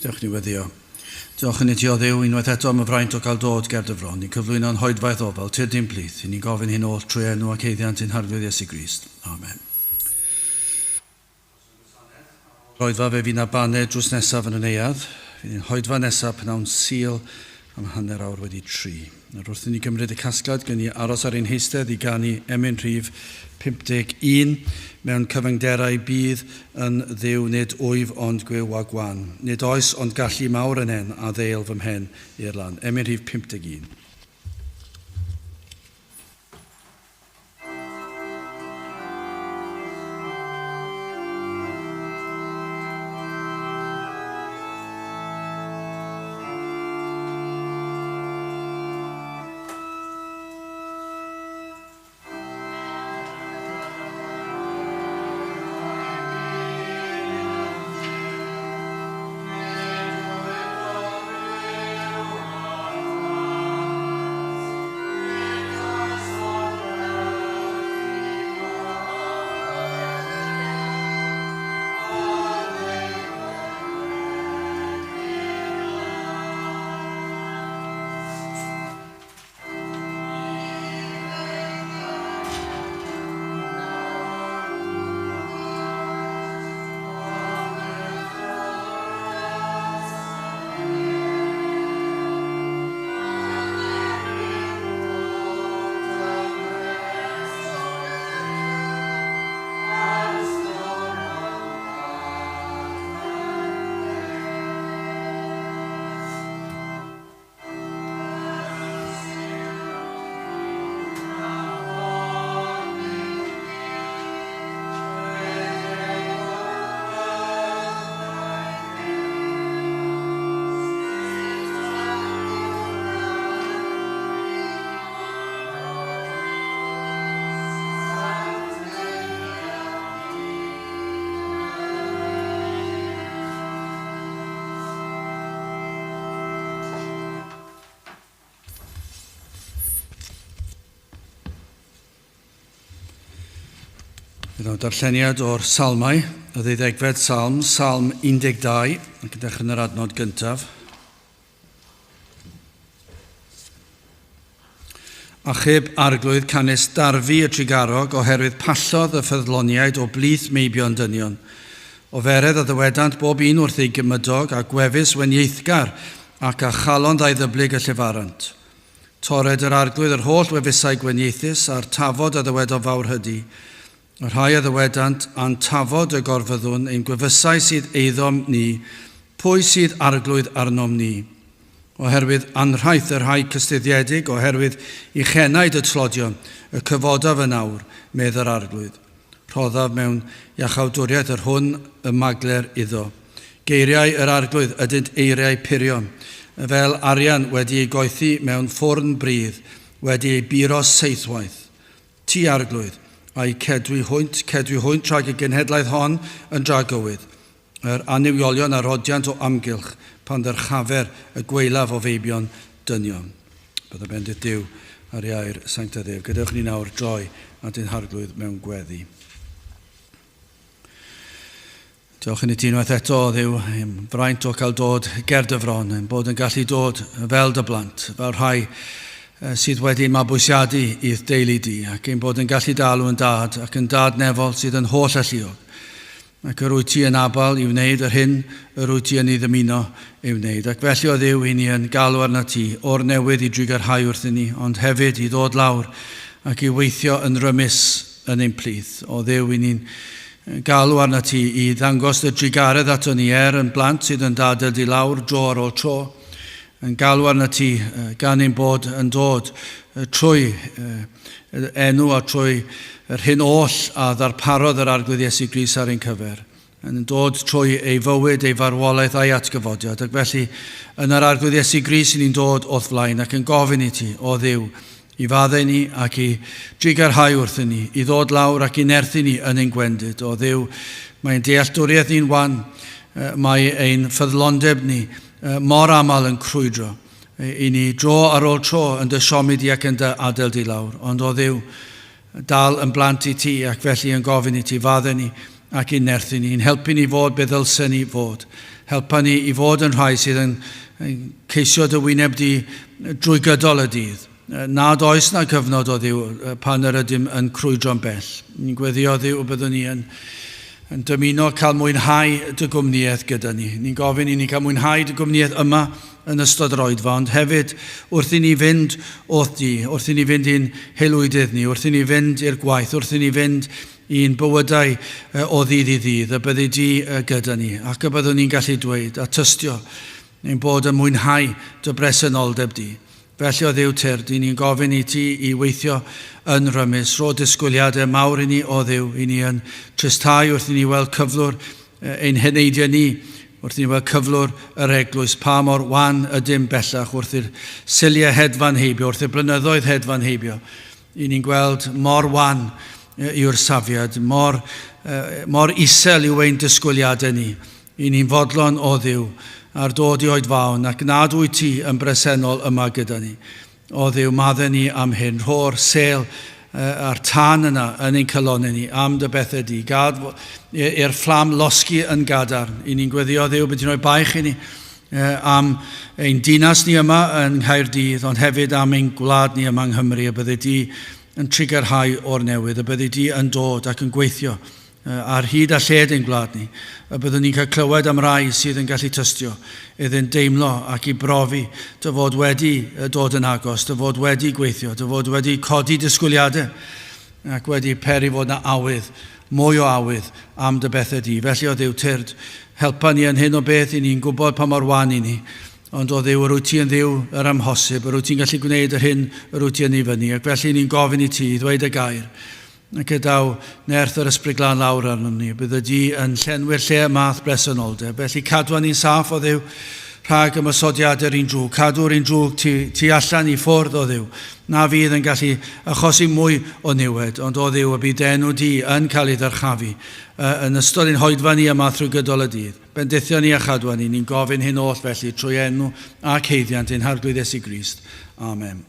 Diolch ni weddio. Diolch yn i ti o ddew unwaith eto am y fraint o gael dod ger dy fron. Ni'n cyflwyno'n hoedfaith ofal, tyr dim plith. Ni'n gofyn hyn oll trwy enw ac eiddiant yn harfydd Iesu Grist. Amen. Hoedfa fe fi'n abaned drws nesaf yn y neuad. Fi'n hoedfa nesaf pnawn sil am hanner awr wedi 3. Wrth i ni gymryd y casgliad gen i aros ar ein heistedd i ganu emyn rhif 51 mewn cyfyngderau bydd yn ddew nid wyf ond gwew a gwan. Nid oes ond gallu mawr yn hen a ddeil fy mhen i'r lan. Emyn rhif 51. Bydd darlleniad o'r salmau, y 12fed salm, salm 12, ac yn dechrau yn yr adnod gyntaf. Achub arglwydd canes darfu y trigarog oherwydd pallodd y ffyddloniaid o blith meibion dynion. Oferedd a ddywedant bob un wrth ei gymydog a gwefus wenieithgar ac a chalon ddau ddyblyg y llefarant. Tored yr arglwydd yr holl wefusau gwenieithus a'r tafod a ddywedo fawr hydy. Y rhai a ddywedant a'n tafod y gorfyddwn ein gwefusau sydd eiddom ni, pwy sydd arglwydd arnom ni. Oherwydd anrhaith y rhai cystuddiedig, oherwydd i chenaid y tlodion, y cyfodaf yn awr, medd yr arglwydd. Rhoddaf mewn iachawdwriaeth yr hwn y magler iddo. Geiriau yr arglwydd ydynt eiriau Purion, fel arian wedi ei goethi mewn ffwrn brydd, wedi ei buros seithwaith. Ti arglwydd, a'i cedwi hwynt trag y genhedlaeth hon yn dragywydd. Yr aniwiolion a rodiant o amgylch pan ddyrchafer y gweilaf o feibion dynion. Bydd y bendith Duw ar iair sancta Dduw. Gadewch ni nawr droi at ein harglwydd mewn gweddi. Diolch yn i ti unwaith eto, Dduw, fraint o cael dod ger dy fron, yn bod yn gallu dod fel dy blant, fel rhai sydd wedi'n mabwysiadu i'th deulu di, ac ein bod yn gallu dalw yn dad, ac yn dad nefol sydd yn holl alluog. Ac yr wyt ti yn abal i wneud yr hyn, yr wyt ti yn ei ddymuno i wneud. Ac felly o Dduw i ni yn galw arna ti, o'r newydd i drigarhau wrth ni, ond hefyd i ddod lawr ac i weithio yn rymus yn ein plith. O Dduw i ni'n galw arna ti i ddangos y drigaredd ato ni yn blant sydd yn dadl di lawr dro ar ôl tro. Yn galw arna ti gan ein bod yn dod trwy enw a trwy yr hyn oll a ddarparodd yr arglwydd Iesu Grist ar ein cyfer. Yn dod trwy ei fywyd, ei farwolaeth a'i atgyfodiad. Ac felly yn yr arglwydd Iesu Grist ni'n dod o'th flaen ac yn gofyn i ti, o Dduw, i faddau ni ac i drigarhau wrthyn ni, i ddod lawr ac i nerthu ni yn ein gwendid. O Dduw, mae'n dealltwriaeth ni'n wan, mae ein ffyddlondeb ni mor aml yn crwydro. I ni dro ar ôl tro yn dy siomi di ac yn dy adael di lawr. Ond o Dduw, dal yn blant i ti ac felly yn gofyn i ti faddau ni ac i'n nerthu ni, i'n helpu ni fod be ddylsen ni fod. Helpa ni i fod yn rhai sydd yn ceisio dy wyneb di drwy gydol y dydd. Nad oes na cyfnod o Dduw pan yr ydym yn crwydro'n bell. Ni'n gweddio Dduw byddwn ni yn dymuno cael mwynhau dy gwmnïaeth gyda ni. Ni'n gofyn i ni cael mwynhau dy gwmnïaeth yma yn ystod yr oedfa, ond hefyd wrth i ni fynd o'th di, wrth i ni fynd i'n helwydydd ni, wrth i ni fynd i'r gwaith, wrth i ni fynd i'n bywydau o ddydd i ddydd, y byddu di gyda ni, ac y byddwn ni'n gallu dweud a tystio ein bod yn mwynhau dy bresenoldeb di. Felly o Dduw tyrd, i ni'n gofyn i ti i weithio yn rymus, ro disgwyliadau mawr i ni o Dduw, i ni yn tristau wrth i ni weld cyflwr ein heneidiau ni, wrth i ni weld cyflwr yr eglwys, pa mor wan ydym bellach wrth i'r siliau hedfan heibio, wrth i'r blynyddoedd hedfan heibio. I ni'n gweld mor wan yw'r safiad, mor isel yw ein disgwyliadau ni. I ni'n fodlon o Dduw ar dod i oedfawn ac nad wyt ti yn bresennol yma gyda ni. O Dduw, madden ni am hyn, rho'r sel a'r tân yna yn ein cylonau ni am dy bethau di. Gad i'r fflam losgi yn gadarn. I ni'n gweddio Dduw beth i'n rhoi baich i ni am ein dinas ni yma yn Nghaerdydd, ond hefyd am ein gwlad ni yma yng Nghymru, y bydde di yn trigarhau o'r newydd, y bydde di yn dod ac yn gweithio ar hyd a lled ein gwlad ni, y byddwn ni'n cael clywed am rai sydd yn gallu tystio, iddyn deimlo ac i brofi dy fod wedi dod yn agos, dy fod wedi gweithio, dy fod wedi codi disgwyliadau, ac wedi peri fod na awydd, mwy o awydd am dy bethau di. Felly o Dduw tyrd, helpa ni yn hyn o beth i ni'n gwybod pa mor wan i ni, ond o Dduw, yr wyt ti yn Dduw yr amhosib, yr wyt ti'n gallu gwneud yr hyn yr wyt ti yn ei fyny, ac felly ni'n gofyn i ti, ddweud y gair, ac ydaw nerth yr ysbryd glân lawr arno ni, bydde di yn llenwi'r lle math bresenoldeb. Felly cadwa ni'n saff o Dduw rhag ymysodiadau'r un drwg, cadw'r un drwg ti allan i ffwrdd o Dduw. Na fydd yn gallu achosi mwy o niwed, ond o Dduw y bydd enw di yn cael ei ddyrchafu yn ystod ein hoedfa ni yma trwy gydol y dydd. Bendithio ni a chadwa ni, ni'n gofyn hyn oll felly trwy enw ac heiddiant ein harglwydd Iesu Grist. Amen.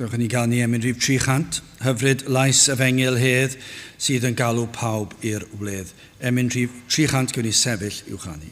Dewch yn ei gael ni Emyn 300, hyfryd lais efengil hedd sydd yn galw pawb i'r wledd. Emyn 300 gwni sefyll i'w chanu.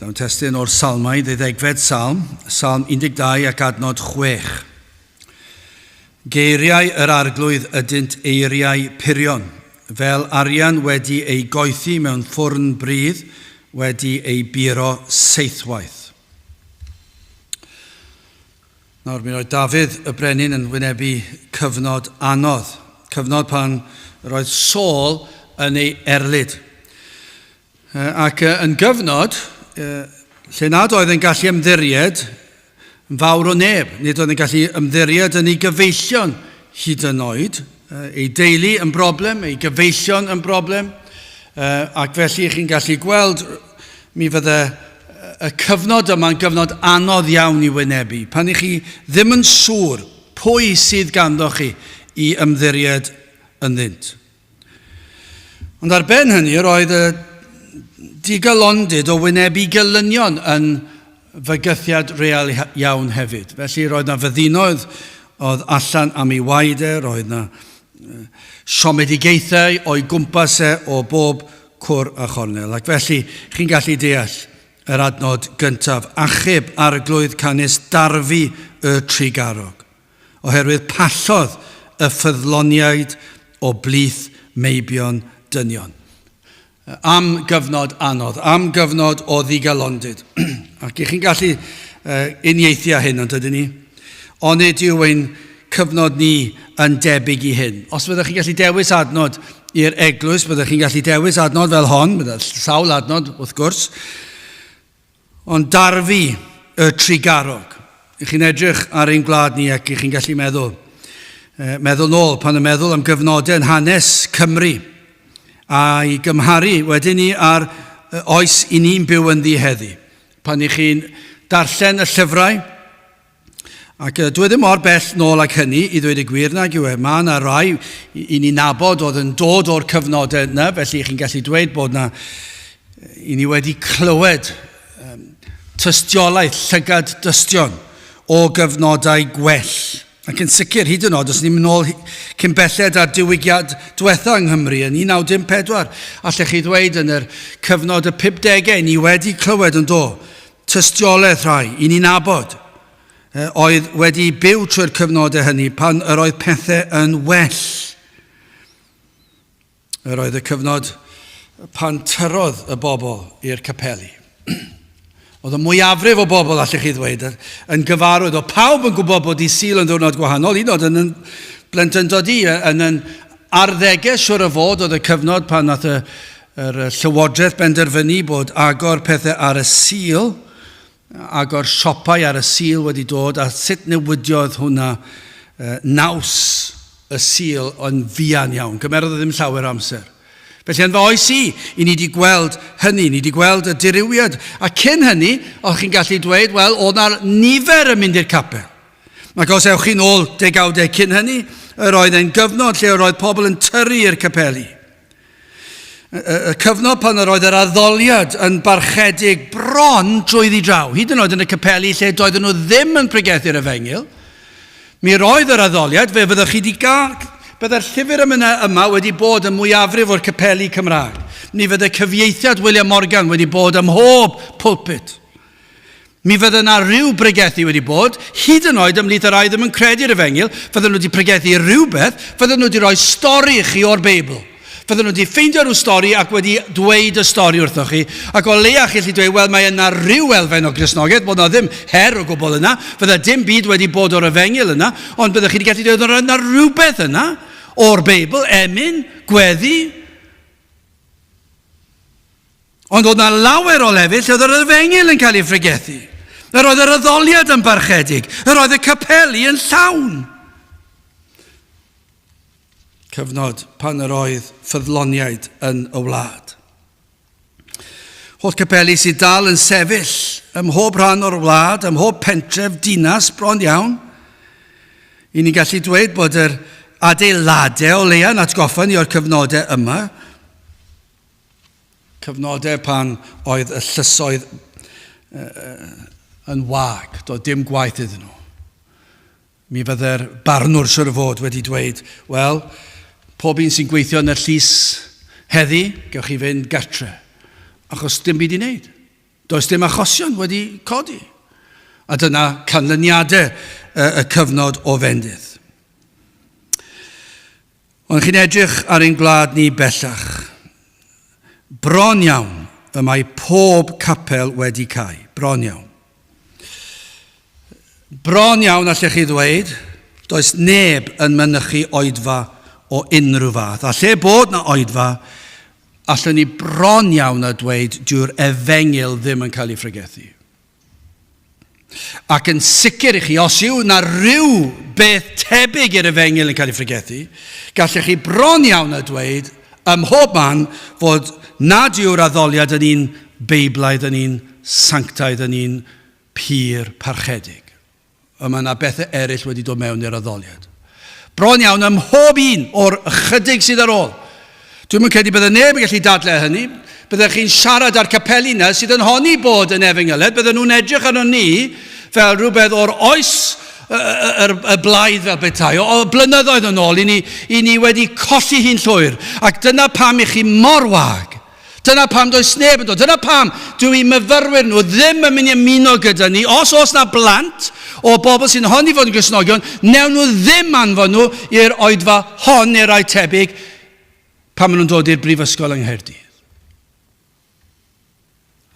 Dawn testyn o'r Salmau, 12fed Salm, Salm 12 ac adnod 6. Geiriau yr arglwydd ydynt eiriau purion, fel arian wedi ei goethi mewn ffwrn brydd, wedi ei buro seithwaith. Nawr, mi roedd Dafydd y brenin yn wynebu cyfnod anodd. Cyfnod pan roedd Saul yn ei erlyd. Ac yn gyfnod, lle nad oedd yn gallu ymddiried yn fawr o neb. Nid oedd yn gallu ymddiried yn ei gyfeillion hyd yn oed. Ei deulu yn broblem, ei gyfeillion yn broblem. Ac felly chi'n gallu gweld mi fydde y cyfnod yma'n gyfnod anodd iawn i wynebu. Pan i chi ddim yn siŵr pwy sydd ganddo chi i ymddiried yn ddynt. Ond ar ben hynny, roedd y digalondid o wynebu gelynion yn fygythiad real iawn hefyd. Felly roedd yna fyddinoedd oedd allan am ei waed roedd yna siomedigaethau o'i gwmpas o bob cwr a chornel. Ac felly, chi'n gallu deall yr adnod gyntaf. Achub arglwydd canis darfu y trigarog, oherwydd pallodd y ffyddloniaid o blith meibion dynion. Am gyfnod anodd, am gyfnod o ddigalondid. Ac chi'n gallu uniaethu hyn, ond ydyn ni. Onid yw ein cyfnod ni yn debyg i hyn. Os byddwch chi'n gallu dewis adnod i'r eglwys, byddwch chi'n gallu dewis adnod fel hon, byddwch sawl adnod wrth gwrs, ond darfu y trigarog. Chi'n edrych ar ein gwlad ni ac chi'n gallu meddwl nôl pan yn meddwl am gyfnodau yn hanes Cymru a i gymharu wedyn ni ar oes i ni'n byw yn heddi. Pan i chi'n darllen y llyfrau, ac dwi ddim mor bell nôl ag hynny i ddweud y gwir nag yw mae yna rai i ni nabod oedd yn dod o'r cyfnodau yna, felly chi'n gallu dweud bod yna i ni wedi clywed tystiolaeth, llygad dystion o gyfnodau gwell. Ac yn sicr, hyd yn oed, os ni'n mynd nôl cyn belled ar diwygiad diwetha yng Nghymru yn 1954, allech chi ddweud yn yr cyfnod y 50au, ni wedi clywed yn tystiolaeth rhai, i ni nabod, oedd wedi byw trwy'r cyfnodau hynny pan yr oedd pethau yn well. Yr oedd y cyfnod pan tyrodd y bobl i'r capeli. Oedd y mwyafrif o bobl, allech chi ddweud, yn gyfarwydd. O pawb yn gwybod bod i Sul yn ddiwrnod gwahanol, un oedd yn blentyndod i, yn arddegau siwr o fod oedd y cyfnod pan nath yr llywodraeth benderfynu bod agor pethau ar y Sul, agor siopau ar y Sul wedi dod, a sut newidiodd hwnna naws y Sul yn fuan iawn. Gymerodd ddim llawer amser. Felly yn fy oes i ni wedi gweld hynny, ni wedi gweld y dirywiad. A cyn hynny, o'ch chi'n gallu dweud, wel, oedd na nifer yn mynd i'r capel. Ac os ewch chi nôl degawdau cyn hynny, yr oedd e'n gyfnod lle yr oedd pobl yn tyrru i'r capeli. Y cyfnod pan yr oedd yr addoliad yn barchedig bron drwy draw. Hyd yn oed yn y capeli lle doedden nhw ddim yn pregethu'r Efengil. Mi roedd yr addoliad, fe fyddwch chi wedi gael. Byddai'r llyfr yma wedi bod yn mwyafrif o'r capeli Cymraeg. Ni fydde cyfieithiad William Morgan wedi bod ym mhob pulpit. Mi fydde yna rhyw bregethu wedi bod, hyd yn oed ymlith yr ai ddim yn credu'r Efengil, fydden nhw wedi pregethu rhywbeth, fydden nhw wedi rhoi stori i chi o'r Beibl. Fydden nhw wedi ffeindio rhyw stori ac wedi dweud y stori wrthoch chi, ac o leia chi allu dweud, wel, mae yna rhyw elfen o Gristnogaeth, bod yna ddim her o gwbl yna, fydde dim byd wedi bod o'r Efengil yna, ond byddwch chi wedi gallu dweud yna rhywbeth yna o'r Beibl, emyn, gweddi. Ond oedd yna lawer o lefydd lle oedd yr Efengil yn cael ei ffregethu. Yr oedd yr addoliad yn barchedig, yr oedd y capeli yn llawn. Cyfnod pan yr oedd ffyddloniaid yn y wlad. Holl capeli sydd dal yn sefyll ym mhob rhan o'r wlad, ym mhob pentref, dinas, bron iawn. I ni gallu dweud bod yr adeiladau o leia yn atgoffa ni o'r cyfnodau yma. Cyfnodau pan oedd y llysoedd yn wag, doedd dim gwaith iddyn nhw. Mi fydde'r barnwr siwr o fod wedi dweud, wel, pob un sy'n gweithio yn y llys heddi, gewch chi fynd gartre, achos dim byd i wneud. Does dim achosion wedi codi. A dyna canlyniadau y cyfnod o fendydd. Ond chi'n edrych ar ein gwlad ni bellach. Bron iawn y mae pob capel wedi cael. Bron iawn. Bron iawn allech chi ddweud, does neb yn mynychu oedfa o unrhyw fath. A lle bod na oedfa, allwn ni bron iawn a dweud dyw'r efengil ddim yn cael ei ffregethu. Ac yn sicr i chi, os yw na ryw beth tebyg i'r efengil yn cael ei ffregethu, gallech chi bron iawn a dweud ym mhob man fod nad yw'r addoliad yn un beiblaidd, yn un sanctaidd, yn un pur parchedig. Yma yna bethau eraill wedi dod mewn i'r addoliad. Bron iawn ym mhob un o'r ychydig sydd ar ôl. Dwi'n credu bydde neb yn gallu dadlau hynny. Byddech chi'n siarad ar capeli yna sydd yn honni bod yn efengiled. Bydde nhw'n edrych arno ni fel rhywbeth o'r oes y blaidd fel betai. O blynyddoedd yn ôl, i ni wedi colli hi'n llwyr. Ac dyna pam i chi mor wag. Dyna pam does neb yn dod. Dyna pam dwi'n myfyrwyr nhw ddim yn mynd i ymuno gyda ni. Os na blant o bobl sy'n honni fod yn Gristnogion, newn nhw ddim anfon nhw i'r oedfa hon neu rai tebyg pan maen nhw'n dod i'r brifysgol yng Nghaerdydd.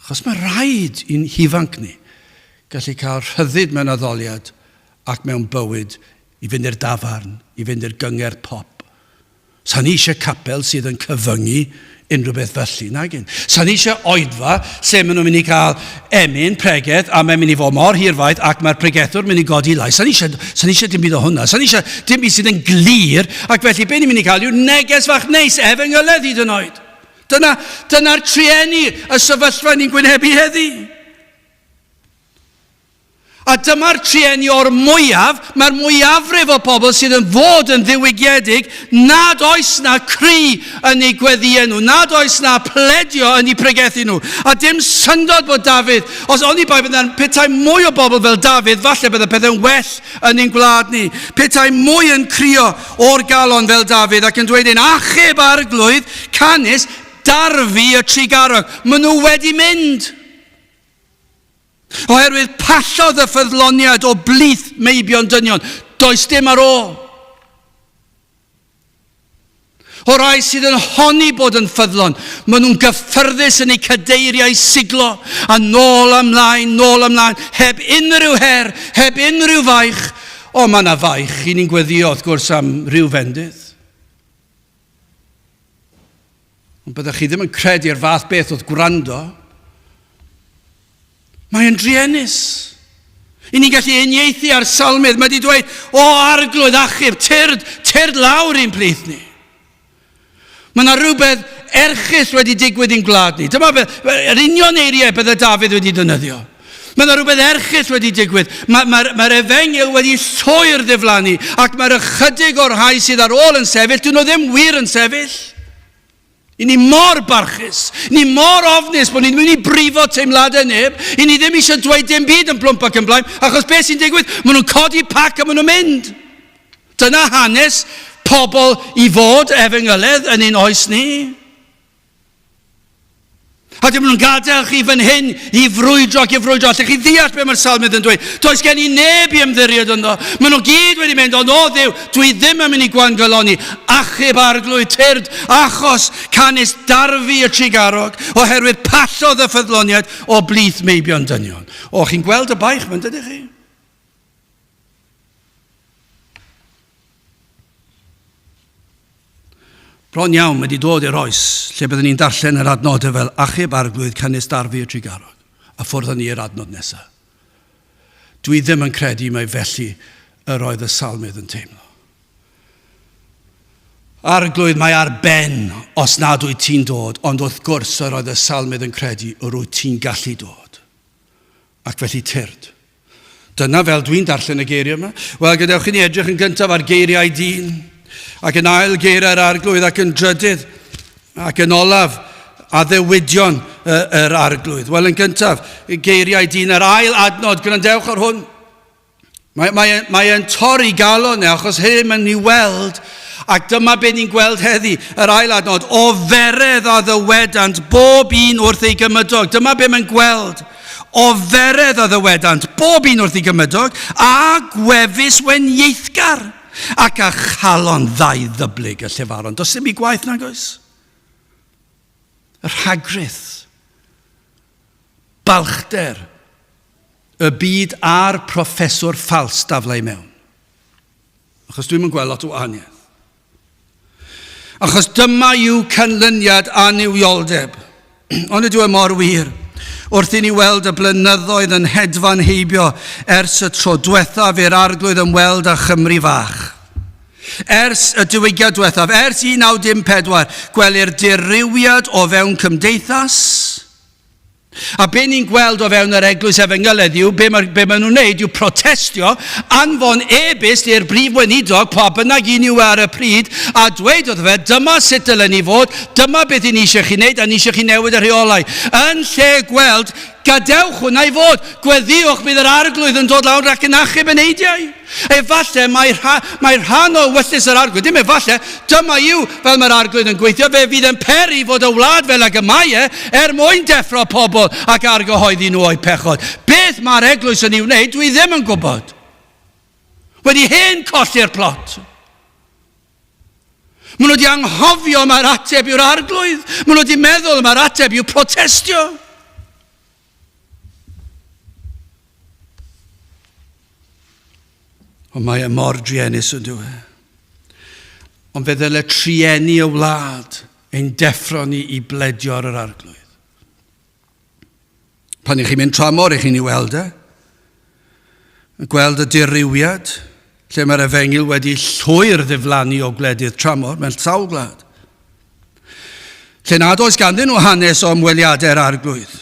Achos mae rhaid i'n hifanc ni gallu cael rhyddid mewn addoliad ac mewn bywyd i fynd i'r dafarn, i fynd i'r gyngerdd pop. Sa'n ni eisiau capel sydd yn cyfyngu unrhyw beth felly, nagyn. Sa'n ni eisiau oedfa lle maen nhw'n mynd i cael emyn, pregeth, a mae'n mynd i fod mor hirfaith ac mae'r pregethwr mynd i godi lai. Sa'n ni eisiau dim byd o hwnna. Sa'n ni eisiau dim byd sydd yn glir ac felly be ni'n mynd i cael yw neges fach neis efengiledd hyd yn oed. Dyna'r trienni y sefyllfa ni'n gwynebu heddi. A dyma'r trienni o'r mwyaf, mae'r mwyafrif o bobl sydd yn fod yn ddiwygiedig, nad oes na cri yn ei gweddiau nhw, nad oes na pledio yn ei pregethu nhw. A dim syndod bod Dafydd, os o'n i bai bydde'n petai mwy o bobl fel Dafydd, falle bydde pethau'n well yn ein gwlad ni. Petai mwy yn crio o'r galon fel Dafydd ac yn dweud ein achub arglwydd, canis, darfu y trigarog. Maen nhw wedi mynd. Oherwydd pallodd y ffyddloniad o blith meibion dynion, does dim ar ôl. O rai sydd yn honni bod yn ffyddlon, maen nhw'n gyffyrddus yn eu cadeiriau siglo, a nôl ymlaen, heb unrhyw her, heb unrhyw faich. O, mae yna faich, i ni'n gweddio wrth gwrs am ryw fendydd. Ond byddech chi ddim yn credu'r fath beth oedd gwrando. Mae'n driennus. I ni'n gallu uniaethu ar salmydd. Mae wedi dweud, o arglwydd achub, tyrd lawr i'n plith ni. Mae yna rhywbeth erchus wedi digwydd i'n gwlad ni. Dyma yr union eiriau bydde Dafydd wedi defnyddio. Mae yna rhywbeth erchus wedi digwydd. Mae'r efengil wedi llwyr ddiflannu ac mae'r ychydig o'r rhai sydd ar ôl yn sefyll, dyn nhw ddim wir yn sefyll. I ni mor barchus, ni mor ofnus bod ni'n mynd i brifo teimladau neb, i ni ddim eisiau dweud dim byd yn plwmp ac yn blaen, achos beth sy'n digwydd, maen nhw'n codi pac a maen nhw'n mynd. Dyna hanes pobl i fod efengiledd yn ein oes ni. A dim nhw'n gadael chi fan hyn i frwydro. Allech chi ddeall be mae'r salmydd yn dweud. Does gen i neb i ymddiried ynddo. Maen nhw gyd wedi mynd, ond o Dduw, dwi ddim yn mynd i gwangyloni. Achub arglwydd tyrd, achos canis darfu y trigarog, oherwydd pallodd y ffyddloniad o blith meibion dynion. O, chi'n gweld y baich ma'n dydych chi? Bron iawn wedi dod i'r oes lle byddwn ni'n darllen yr adnodau fel achub arglwydd canis darfu y trigarog a ffwrdd ni i'r adnod nesaf. Dwi ddim yn credu mai felly yr oedd y salmydd yn teimlo. Arglwydd mae ar ben os nad wyt ti'n dod, ond wrth gwrs yr oedd y salmydd yn credu yr wyt ti'n gallu dod. Ac felly tyrd. Dyna fel dwi'n darllen y geiriau yma. Wel, gadewch chi ni edrych yn gyntaf ar geiriau dyn. Ac yn ail geiriau'r arglwydd ac yn drydydd ac yn olaf a ddewidion yr arglwydd. Wel, yn gyntaf, geiriau dyn yr ail adnod, gwrandewch ar hwn. Mae e'n torri galon achos hyn yn ei weld Ac dyma be ni'n gweld heddi, yr ail adnod, oferedd a ddywedant bob un wrth ei gymydog. Dyma be mae'n gweld. Oferedd a ddywedant bob un wrth ei gymydog, a gwefus wen ieithgar, ac a chalon ddau ddyblyg y llefaron. Does dim I gwaith nag oes? Yr hagryth, balchder, y byd a'r proffeswr ffals daflau mewn. Achos dwi'n gweld lot o wahaniaeth. Achos dyma yw canlyniad anifioldeb. Ond ydw e mor wir. Wrth I ni weld y blynyddoedd yn hedfan heibio ers y tro diwethaf i'r arglwydd ymweld â Chymru fach. Ers y diwygiad diwethaf, ers 1954, gwelir dirywiad o fewn cymdeithas. A be ni'n gweld o fewn yr eglwys Efengyledd yw, be maen nhw'n wneud yw protestio, anfon e-byst i'r brif weinidog, pa bynnag un yw ar y pryd, a dweud wrtho fe, dyma sut dylen ni fod, dyma beth I ni eisiau chi wneud, a ni eisiau chi newid y rheolau. Yn lle gweld, gadewch hwnna I fod, gweddiwch bydd yr arglwydd yn dod lawr ac yn achub y neidiau. Efallai mae'r rhan o wyllus yr arglwydd, dim efallai, dyma yw fel mae'r arglwydd yn gweithio, fe fydd yn peri fod y wlad fel ag y mae mwyn deffro pobl ac argyhoeddi nhw o'i pechod. Beth mae'r eglwys yn ei wneud, dwi ddim yn gwybod. Wedi hen colli'r plot. Maen nhw wedi anghofio mae'r ateb yw'r arglwydd. Maen nhw wedi meddwl mae'r ateb yw protestio. Ond mae mor drienus yn dweud. Ond fe ddyle trienni y wlad ein deffro ni I bledio ar yr arglwydd. Pan chi'n mynd tramor chi'n ei weld gweld y dirywiad, lle mae'r efengil wedi llwyr ddiflannu o gwledydd tramor, mewn sawl gwlad. Lle nad oes ganddyn nhw hanes o ymweliadau'r arglwydd.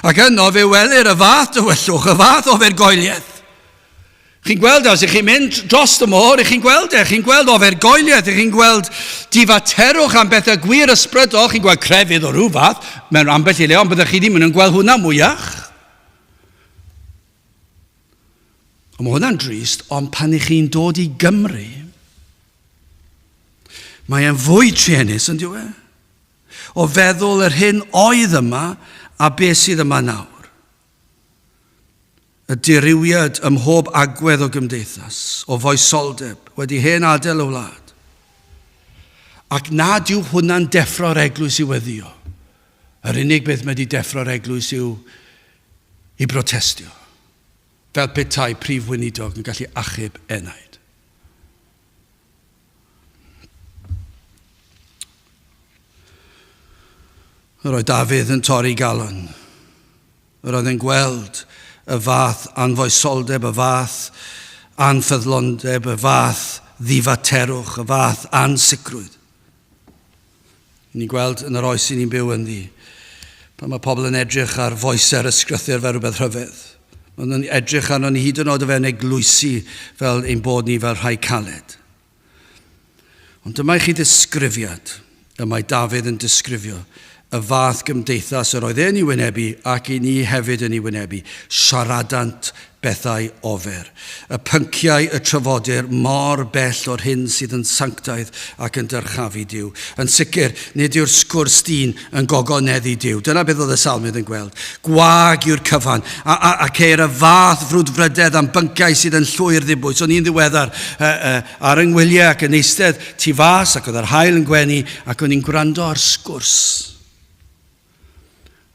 Ac yno fe welir y fath dywyllwch, y fath o fergoeliaeth. Chi'n gweld as chi'n mynd dros y môr, chi'n gweld chi'n gweld ofergoeliaeth, chi'n gweld difaterwch am bethau gwir ysbrydol, chi'n gweld crefydd o rhyw fath, mewn ambell I le, ond byddwch chi ddim yn gweld hwnna mwyach. Ond mae hwnna'n drist, ond pan chi'n dod I Gymru, mae'n fwy trienus yn diwe, o feddwl yr hyn oedd yma a beth sydd yma nawr. Y dirywiad ym mhob agwedd o gymdeithas, o foesoldeb, wedi hen adael y wlad. Ac nad yw hwnna'n deffro'r eglwys I weddio. Yr unig beth mae wedi deffro'r eglwys yw I brotestio. Fel petai prif weinidog yn gallu achub enaid. Yr oedd Dafydd yn torri galon. Yr oedd yn gweld y fath anfoesoldeb, y fath anffyddlondeb, y fath ddifaterwch, y fath ansicrwydd. Ni'n gweld yn yr oes I ni'n byw yn ddi, pan mae pobl yn edrych ar foesau'r ysgrythyr fel rhywbeth rhyfedd. Mae'n edrych arno ni hyd yn oed o fe'n eglwysu fel ein bod ni fel rhai caled. Ond dyma I chi ddisgrifiad, y mae Dafydd yn disgrifio, y fath gymdeithas yr oedd e'n I wynebu ac I ni hefyd yn I wynebu, siaradant bethau ofer. Y pynciau y trafodir mor bell o'r hyn sydd yn sanctaidd ac yn dyrchafu Duw. Yn sicr, nid yw'r sgwrs dyn yn gogoneddu Duw. Dyna beth oedd y salmydd yn gweld. Gwag yw'r cyfan, ac y fath frwdfrydedd am bynciau sydd yn llwyr ddibwys. O'n i'n ddiweddar ar yngwyliau ac yn eistedd tu fas ac oedd yr haul yn gwenu ac o'n i'n gwrando ar sgwrs.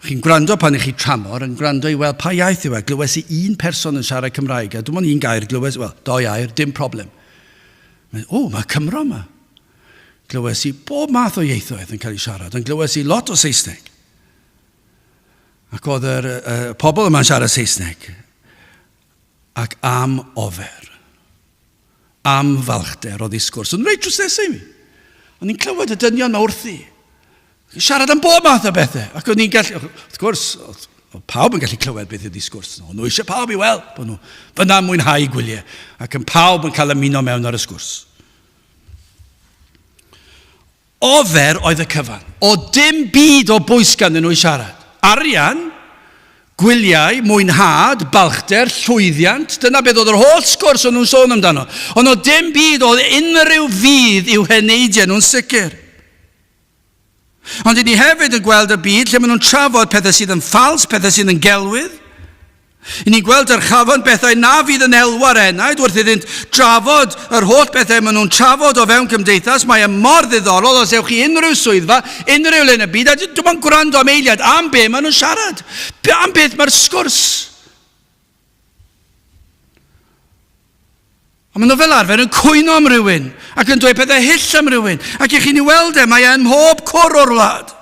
Chi'n gwrando pan chi tramor, yn gwrando I weld pa iaith yw e. Glywes I un person yn siarad Cymraeg, a dwi'n un gair glywes, wel, 2 air, dim problem. Mae Cymro yma. Glywes I bob math o ieithoedd yn cael ei siarad, ond glywes I lot o Saesneg. Ac oedd yr pobl yma'n siarad Saesneg. Ac am ofer. Am falchder oedd I sgwrs. Ond reit drws nesau mi. Ond ni'n clywed y dynion ma wrthi. Siarad am bob math o bethau. Ac o'n i'n gallu, wrth gwrs, pawb yn gallu clywed beth ydi sgwrs. Nhw eisiau pawb I weld, bod nhw fyna mwynhau gwyliau. Ac yn pawb yn cael ymuno mewn ar y sgwrs. Ofer oedd y cyfan. O dim byd o bwys ganddyn nhw I siarad. Arian, gwyliau, mwynhad, balchder, llwyddiant. Dyna beth oedd yr holl sgwrs o'n nhw'n sôn amdano. Ond oedd dim byd oedd unrhyw fydd i'w heneidiau nhw'n sicr. Ond i ni hefyd yn gweld y byd lle maen nhw'n trafod pethau sydd yn ffals, pethau sydd yn gelwydd. I ni'n gweld yr chafon bethau na fydd yn elwa'r enaid wrth iddynt drafod yr holl bethau maen nhw'n trafod o fewn cymdeithas. Mae e mor ddiddorol os ewch chi unrhyw swyddfa, unrhyw le yn y byd, a dwi'n ma'n gwrando am eiliad am be maen nhw'n siarad. Am beth mae'r sgwrs. A maen nhw fel arfer yn cwyno am rywun ac yn dweud pethau hyll am rywun. Ac i chi'n ei weld mae e ym mhob cwr o'r wlad.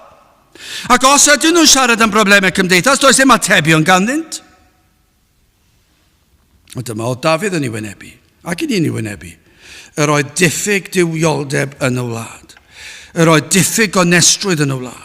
Ac os ydyn nhw'n siarad am broblemau cymdeithas, does dim atebion ganddynt. O dyma oedd Dafydd yn ei wynebu, ac i ni'n ei wynebu. Yr oedd diffyg diwioldeb yn y wlad. Yr oedd diffyg gonestrwydd yn y wlad.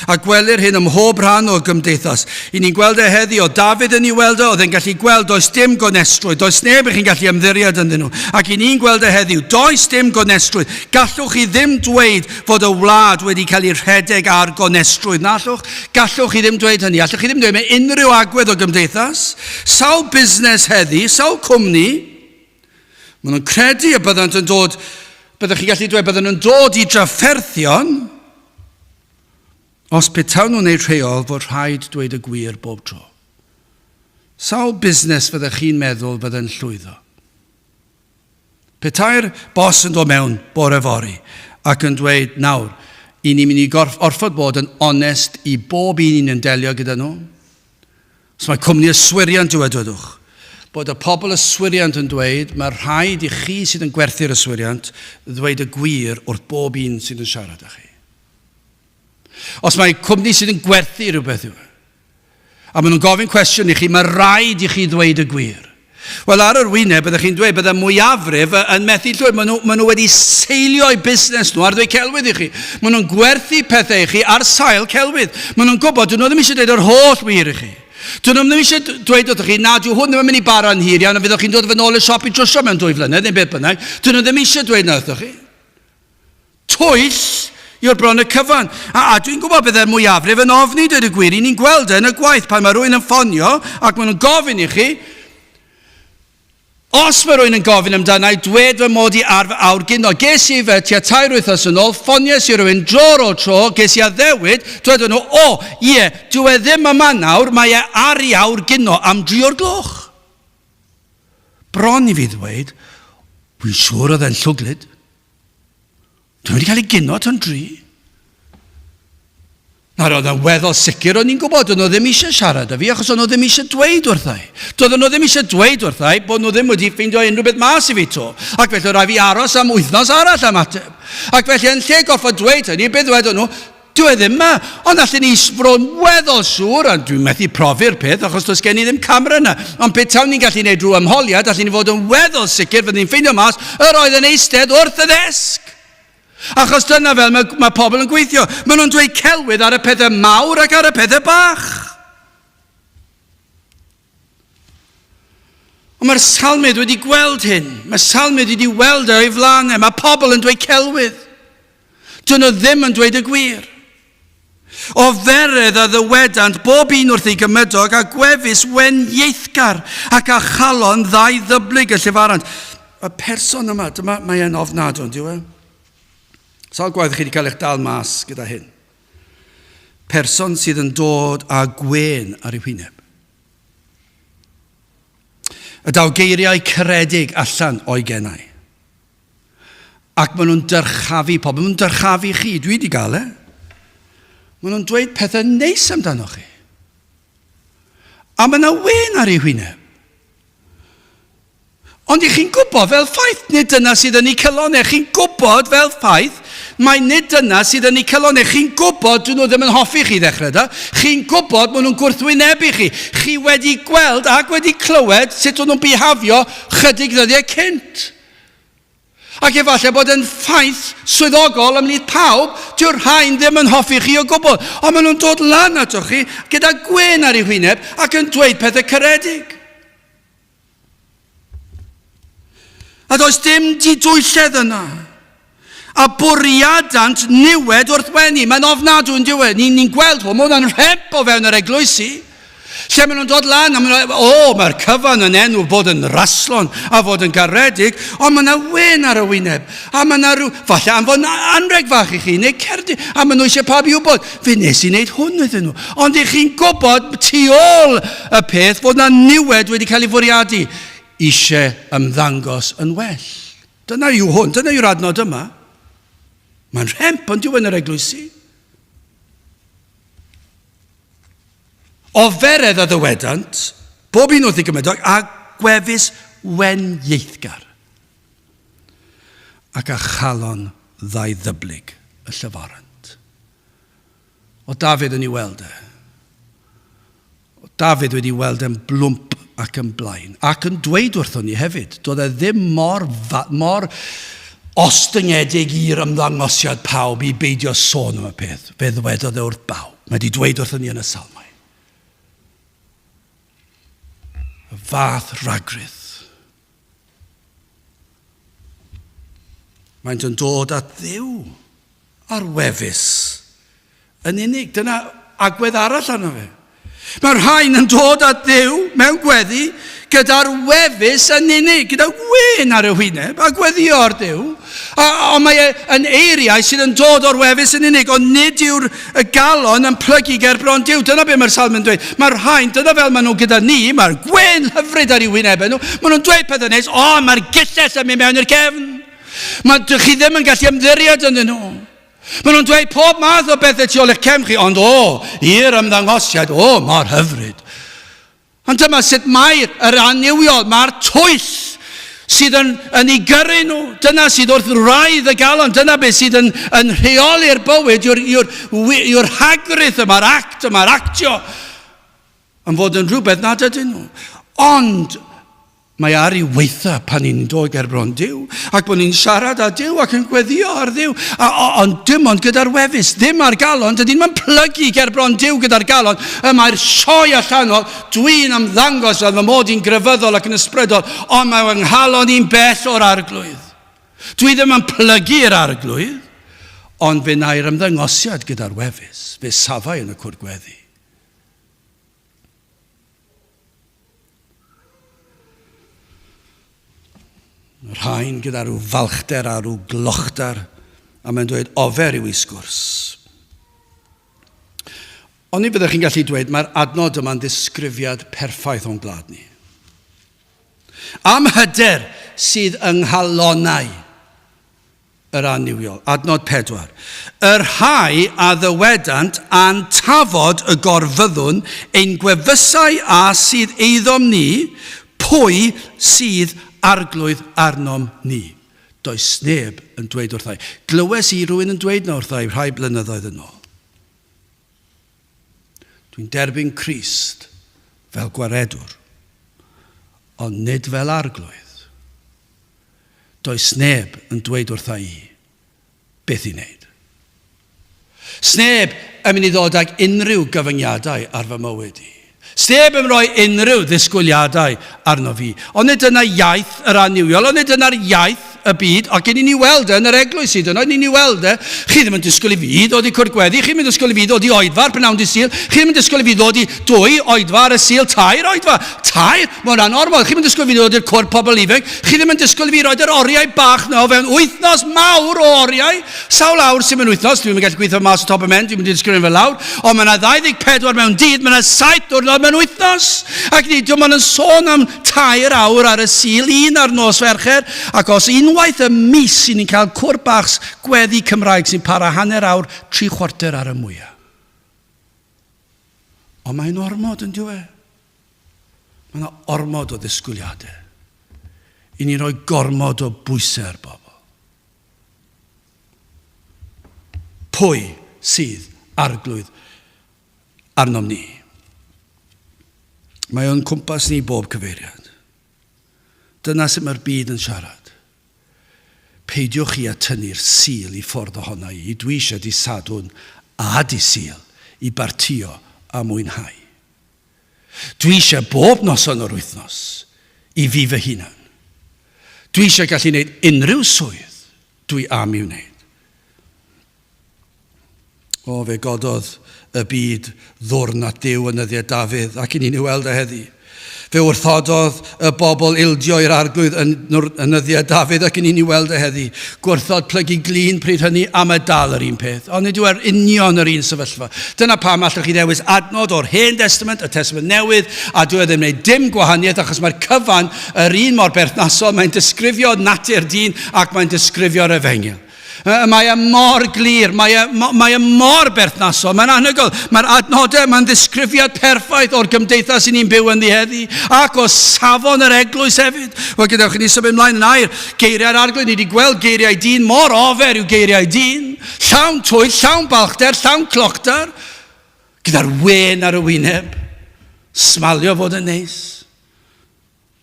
A gwelir hyn ym mhob rhan o'r gymdeithas. I ni'n gweld e heddi o Dafydd yn ei weld oedd e'n gallu gweld does dim gonestrwydd, does neb chi'n gallu ymddiried ynddyn nhw. Ac i ni'n gweld e heddiw, does dim gonestrwydd. Gallwch chi ddim dweud fod y wlad wedi cael ei rhedeg ar gonestrwydd. Nallwch? Gallwch chi ddim dweud hynny. Allwch chi ddim dweud mae unrhyw agwedd o gymdeithas. Sawl busnes heddi, sawl cwmni, maen nhw'n credu y byddant yn dod, byddwch chi gallu dweud byddant yn dod i drafferthion, os petawn nhw'n ei rheol fod rhaid dweud y gwir bob tro. Sawl busnes fyddwch chi'n meddwl byddai'n llwyddo? Petai'r bos yn dod mewn bore fori ac yn dweud, nawr, i ni'n mynd i orfod bod yn onest i bob un yn delio gyda nhw. Os mae cwmni yswiriant dywedwch, bod y pobl yswiriant yn dweud, mae rhaid i chi sydd yn gwerthu'r yswiriant ddweud y gwir wrth bob un sydd yn siarad â chi. Os mae cwmni sydd yn gwerthu rhywbeth yw, a maen nhw'n gofyn cwestiwn i chi, mae rhaid i chi ddweud y gwir. Wel, ar yr wyneb, byddwch chi'n dweud, byddai mwyafrif yn methu llwyr. Maen nhw wedi seilio'u busnes nhw ar ddweud celwydd i chi. Maen nhw'n gwerthu pethau i chi ar sail celwydd. Maen nhw'n gwybod, dyn nhw ddim eisiau dweud yr holl wir i chi. Dyn nhw ddim eisiau dweud wrth chi, na, dyw hwn ddim yn mynd i baro'n hir iawn, a fyddwch chi'n dod fy nôl y siop i drwsio mewn 2 flynedd, neu beth bynnag. Dyn nhw ddim eisiau dweud na wrth chi. Twyll yw'r bron y cyfan. A dwi'n gwybod byddai'r mwyafrif yn ofni dweud y gwir. I ni'n gweld yn y gwaith pan mae rhywun yn ffonio ac maen nhw'n gofyn i chi, os mae rhywun yn gofyn amdana i dweud fy mod i awr gyno. Ges i fe tua 3 wythnos yn ôl, ffonies i rhywun dro o tro, ges i addewid, dweud nhw, dwi e ddim yma nawr, mae e ar i awr gyno am 3 o'r gloch. Bron i fi ddweud, dwi'n siŵr oedd e'n llwglyd. Dwi'n wedi cael ei gyno tan 3. Nawr oedd yn weddol sicr, o'n i'n gwybod, o'n nhw ddim eisiau siarad â fi, achos o'n nhw ddim eisiau dweud wrthai. Doedden nhw ddim eisiau dweud wrthai bod nhw ddim wedi ffeindio unrhyw beth mas i fi to. Ac felly rai fi aros am wythnos arall am ateb. Ac felly yn lle goffod dweud hynny, beth wedon nhw, dwi ddim yma. Ond allan ni sbron weddol siŵr, a dwi'n methu profi'r peth, achos does gen i ddim camera yna. Ond beth tawn ni'n gallu gwneud drwy ymholiad, allan ni fod yn weddol sicr fydd ni'n ffeindio mas, yr oedd yn eistedd wrth y ddesg. Achos dyna fel mae pobl yn gweithio. Maen nhw'n dweud celwydd ar y pethau mawr ac ar y pethau bach. Ond mae'r salmydd wedi gweld hyn. Mae salmydd wedi weld o'i flanau. Mae pobl yn dweud celwydd. Dyn nhw ddim yn dweud y gwir. O feredd a ddywedant bob un wrth ei gymydog a gwefus wen ieithgar ac a chalon ddau ddyblyg y llefarant. Y person yma, mae e'n ofnadw, diw e? Sawl gwaith chi wedi cael eich dal mas gyda hyn? Person sydd yn dod â gwen ar ei wyneb. Y daw geiriau caredig allan o'i gennau. Ac maen nhw'n dyrchafu pobl. Maen nhw'n dyrchafu chi. Dwi wedi gael e. Maen nhw'n dweud pethau neis amdano chi. A mae yna wen ar ei wyneb. Ond i chi'n gwybod fel ffaith, nid dyna sydd yn ei cylonau. Chi'n gwybod fel ffaith, mae nid dyna sydd yn ei cylonau. Chi'n gwybod, dyn nhw ddim yn hoffi chi ddechrau da. Chi'n gwybod, maen nhw'n gwrthwynebu chi. Chi wedi gweld ac wedi clywed sut nhw'n bihafio chydig ddyddiau cynt. Ac efallai bod yn ffaith swyddogol ymlith pawb, dyw'r rhain ddim yn hoffi chi o gwbl. Ond maen nhw'n dod lan ato chi gyda gwen ar ei wyneb ac yn dweud pethau caredig. A does dim didwylledd yna. A bwriadant niwed wrth wenu. Mae'n ofnadw yn diwedd. Ni'n gweld hwn, mae'n rhep o fewn yr eglwysi. Lle maen nhw'n dod lan, a mae'r cyfan yn enw bod yn raslon a fod yn garedig, ond mae yna wen ar y wyneb. A mae yna rhyw, falle am fod anreg fach i chi, neu Cardiff, a maen nhw eisiau pawb i wybod, fe nes i wneud hwn iddyn nhw. Ond i chi'n gwybod tu ôl y peth fod yna niwed wedi cael ei fwriadu, eisiau ymddangos yn well. Dyna yw hwn, dyna yw'r adnod yma. Mae'n rhemp ond yw yn yr eglwysi. Oferedd a ddywedant, bob un wrth i gymydog, a gwefus wenieithgar. Ac a chalon ddau ddyblig y llyfarant. O Dafydd yn ei weld e. O Dafydd wedi weld e'n blwmp ac yn blaen. Ac yn dweud wrthon ni hefyd, doedd e ddim mor ostyngedig i'r ymddangosiad pawb i beidio sôn am y peth. Fe ddwedodd e wrth bawb. Mae wedi dweud wrthon ni yn y Salmau. Y fath ragrydd. Mae'n dod at Dduw ar wefus yn unig. Dyna agwedd arall arno fe. Mae'r rhain yn dod at Dduw mewn gweddi gyda'r wefus yn unig, gyda wen ar y wyneb, a gweddio ar Dduw. Ond mae yn eiriau sydd yn dod o'r wefus yn unig, ond nid yw'r galon yn plygu ger bron Dduw. Dyna be mae'r Salm yn dweud. Mae'r rhain, dyna fel maen nhw gyda ni, mae'r gwen hyfryd ar ei wynebau nhw. Maen nhw'n dweud pethau nes, mae'r gilles yn mynd mewn i'r cefn. Chi ddim yn gallu ymddiried yn nhw. Maen nhw'n dweud pob math o bethau tu ôl eich cefn chi, ond i'r ymddangosiad, mae'r hyfryd. Ond dyma sut mae'r aniwiol, mae'r twyll sydd yn ei gyrru nhw. Dyna sydd wrth raidd y galon, dyna beth sydd yn rheoli'r bywyd, yw'r hagrydd yma'r act, yma'r actio, yn fod yn rhywbeth nad ydyn nhw. Ond mae ar ei weitha pan ni'n dod ger bron Dduw, ac bod ni'n siarad â Dduw ac yn gweddio ar Dduw. Ond dim ond gyda'r wefus, ddim ar galon, dydyn nhw'n plygu ger bron Dduw gyda'r galon. Mae'r sioe allanol, dwi'n ymddangos fel fy mod i'n grefyddol ac yn ysbrydol, ond mae yng nghalon i'n bell o'r arglwydd. Dwi ddim yn plygu'r arglwydd, ond fe na'r ymddangosiad gyda'r wefus, fe safai yn y cwrt gweddi. Yr rhain gyda rhyw falchder a rhyw glochder, a mae'n dweud ofer yw ei sgwrs. Ond ni fyddwch chi'n gallu dweud mae'r adnod yma'n ddisgrifiad perffaith o'n glad ni. Am hyder sydd yng nghalonau yr aniwiol. Adnod 4. Yr rhai a ddywedant a'n tafod y gorfyddwn ein gwefusau a sydd eiddom ni, pwy sydd arglwydd arnom ni. Does neb yn dweud wrthai. Glywes i rhywun yn dweud na wrthai rhai blynyddoedd yn ôl. Dwi'n derbyn Crist fel gwaredwr, ond nid fel arglwydd. Does neb yn dweud wrthai beth i wneud. Sneb yn mynd i ddod ag unrhyw gyfyngiadau ar fy mywyd i. Sneb yn rhoi unrhyw ddisgwyliadau arno fi. Ond nid yna iaith yr aniwiol, ond nid yna'r iaith y byd, ac yn i ni weld yn yr eglwys hyd yno, yn i ni weld chi ddim yn disgwyl i fi ddod i cwrt gweddi, chi ddim yn disgwyl i fi ddod i oedfa ar Pnawn Dydd Sul, chi ddim yn disgwyl i fi ddod i 2 oedfa ar y Sul, 2 oedfa, 2, mae'n anormal, chi ddim yn disgwyl i fi ddod i'r cwrt pobl ifanc, chi ddim yn disgwyl i fi roed yr oriau bach na o fewn wythnos mawr o oriau, sawl awr sy'n mynd wythnos, dwi'n gallu gweithio mas o top y men, dwi'n mynd i disgwyl fel lawr, ond mae yna 24 mewn dydd, mae yna 7 diwrnod mewn wythnos, ac nid mae'n sôn am 2 awr ar y Sul, 1 ar nos Fercher, ac os unwaith y mis sy'n ni'n cael cwr bach gweddi Cymraeg sy'n para hanner awr, 3/4 ar y mwyaf. Ond mae'n ormod yn diwe. Mae'n ormod o ddisgwyliadau. I ni roi gormod o bwysau ar bobl. Pwy sydd arglwydd arnom ni? Mae o'n cwmpas ni bob cyfeiriad. Dyna sut mae'r byd yn siarad. Peidiwch chi a tynnu'r Sul i ffordd ohona i. Dwi eisiau di sadwn a di Sul i bartio a mwynhau. Dwi eisiau bob noson o'r wythnos i fi fy hunan. Dwi eisiau gallu gwneud unrhyw swydd dwi am i'w wneud. O, fe gododd y byd ddwrn at Duw yn yddiau Dafydd, ac yn ni'n weld y heddi. Fe wrthododd y bobl ildio i'r arglwydd yn yddiau Dafydd ac yn ni'n weld y heddi. Gwrthod plygu glin pryd hynny am y dal yr un peth. Ond nid yw'r union yr un sefyllfa. Dyna pam allwch chi ddewis adnod o'r Hen Testament, y Testament Newydd, a dwi ddim wneud dim gwahaniaeth achos mae'r cyfan yr un mor berthnasol. Mae'n disgrifio natur dyn ac mae'n disgrifio'r Efengyl. Mae e mor glir, mae e mor berthnasol, mae'n anhygoel. Mae'r adnodau, mae'n ddisgrifiad perffaith o'r gymdeithas i ni'n byw yn ddi ac o safon yr eglwys hefyd. Wel, gadewch ni symud ymlaen yn air. Geiriau'r arglwydd, ni wedi gweld geiriau dyn, mor ofer yw geiriau dyn. Llawn twyll, llawn balchder, llawn clochdar, gyda'r wen ar y wyneb. Smalio fod yn neis.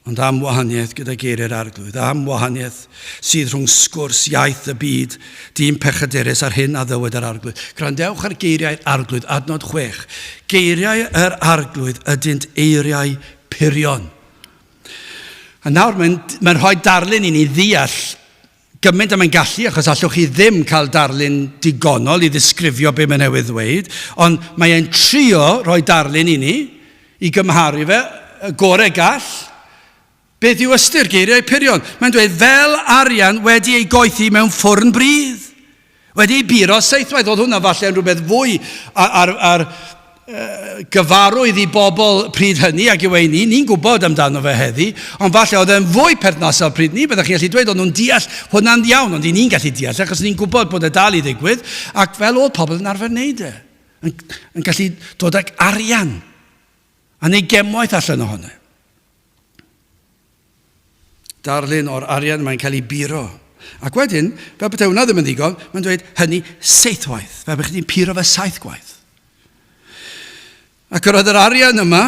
Ond am wahaniaeth gyda geiriau'r arglwydd, am wahaniaeth sydd rhwng sgwrs iaith y byd, dyn pechaderus ar hyn a ddywed yr arglwydd. Grandewch ar geiriau'r arglwydd, adnod 6. Geiriau'r arglwydd ydynt eiriau purion. A nawr mae'n rhoi darlun i ni ddeall gymaint am ein gallu, achos allwch chi ddim cael darlun digonol i ddisgrifio be mae newydd ddweud, ond mae'n trio rhoi darlun i ni, i gymharu fe, y gorau gall. Beth yw ystyr geiriau purion? Mae'n dweud fel arian wedi ei goethi mewn ffwrn brydd. Wedi ei buro seithwaith. Oedd hwnna falle yn rhywbeth fwy ar gyfarwydd i bobl pryd hynny ac yw ei ni'n gwybod amdano fe heddi, ond falle oedd e'n fwy perthnasol pryd ni, byddwch chi'n gallu dweud, oedd nhw'n deall hwnna'n iawn, ond ni'n gallu deall, achos ni'n gwybod bod e dal i ddigwydd, ac fel oedd pobl yn arfer wneud e, yn gallu dod ag arian, a neu gemwaith allan ohono. Darlun o'r arian mae'n cael ei buro. Ac wedyn, fel beth hwnna ddim yn ddigon, mae'n dweud hynny seithwaith, fel bych chi'n puro fe 7 gwaith. Ac roedd yr arian yma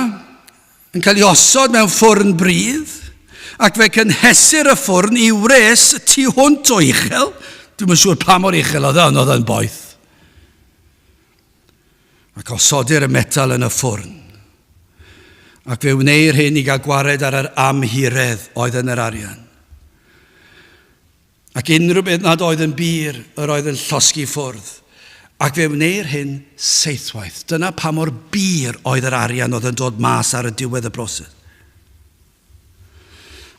yn cael ei osod mewn ffwrn brydd, ac fe cynhesur y ffwrn i wres tu hwnt o uchel. Dwi'n yn siŵr pa mor uchel oedd ond oedd yn boeth. Ac osodir y metal yn y ffwrn. Ac fe wneir hyn i gael gwared ar yr amhiredd oedd yn yr arian. Ac unrhyw beth nad oedd yn bir, yr oedd yn llosgu ffwrdd. Ac fe wneir hyn 7 gwaith. Dyna pa mor bir oedd yr arian oedd yn dod mas ar y diwedd y broses.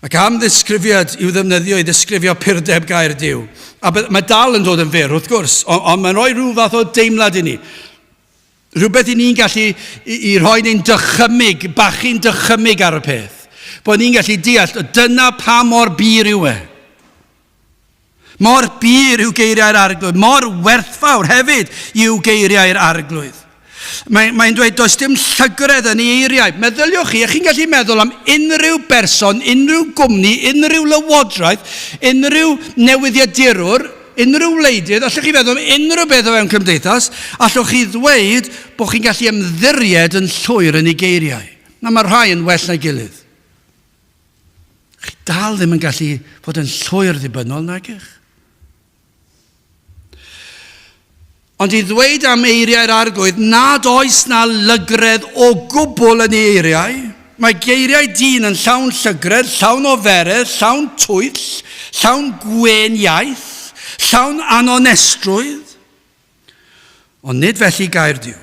Ac am ddisgrifiad i'w ddefnyddio i ddisgrifio purdeb gair Duw. A mae dal yn dod yn fyr, wrth gwrs, ond mae'n rhoi rhyw fath o deimlad i ni. Rhywbeth i ni'n gallu i rhoi ni'n dychymig, bachu'n dychymig ar y peth. Bod ni'n gallu deall, dyna pa mor bir yw e. Mor bir yw geiriau'r arglwydd, mor werthfawr hefyd yw geiriau'r arglwydd. Mae'n dweud, does dim llygredd yn ei eiriau. Meddyliwch chi, chi'n gallu meddwl am unrhyw berson, unrhyw gwmni, unrhyw lywodraeth, unrhyw newyddiadurwr, unrhyw wleidydd, allwch chi feddwl am unrhyw beth o fewn cymdeithas, allwch chi ddweud bod chi'n gallu ymddiried yn llwyr yn ei geiriau. Na mae rhai yn well na'i gilydd. Chi dal ddim yn gallu fod yn llwyr ddibynnol nag eich. Ond i ddweud am eiriau'r arglwydd, nad oes na lygredd o gwbl yn ei eiriau. Mae geiriau dyn yn llawn llygredd, llawn oferedd, llawn twyll, llawn gwen iaith, llawn anonestrwydd. Ond nid felly gair Duw.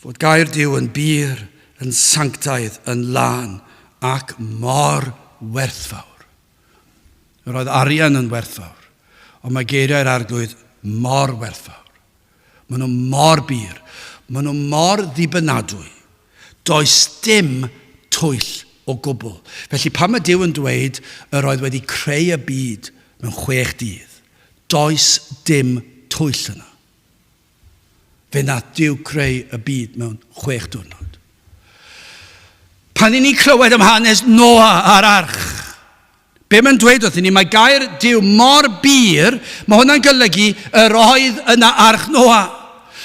Fod gair Duw yn bir, yn sanctaidd, yn lan ac mor werthfawr. Yr oedd arian yn werthfawr, ond mae geiriau'r arglwydd mor werthfawr. Maen nhw mor bir, maen nhw mor ddibynadwy. Does dim twyll o gwbl. Felly pan mae Duw yn dweud yr oedd wedi creu y byd mewn 6 dydd, does dim twyll yna. Fe nath Duw creu y byd mewn 6 diwrnod. Pan i ni clywed am hanes Noa a'r arch, be mae'n dweud wrthyn ni, mae gair Duw mor bir, mae hwnna'n golygu yr oedd yna arch Noa.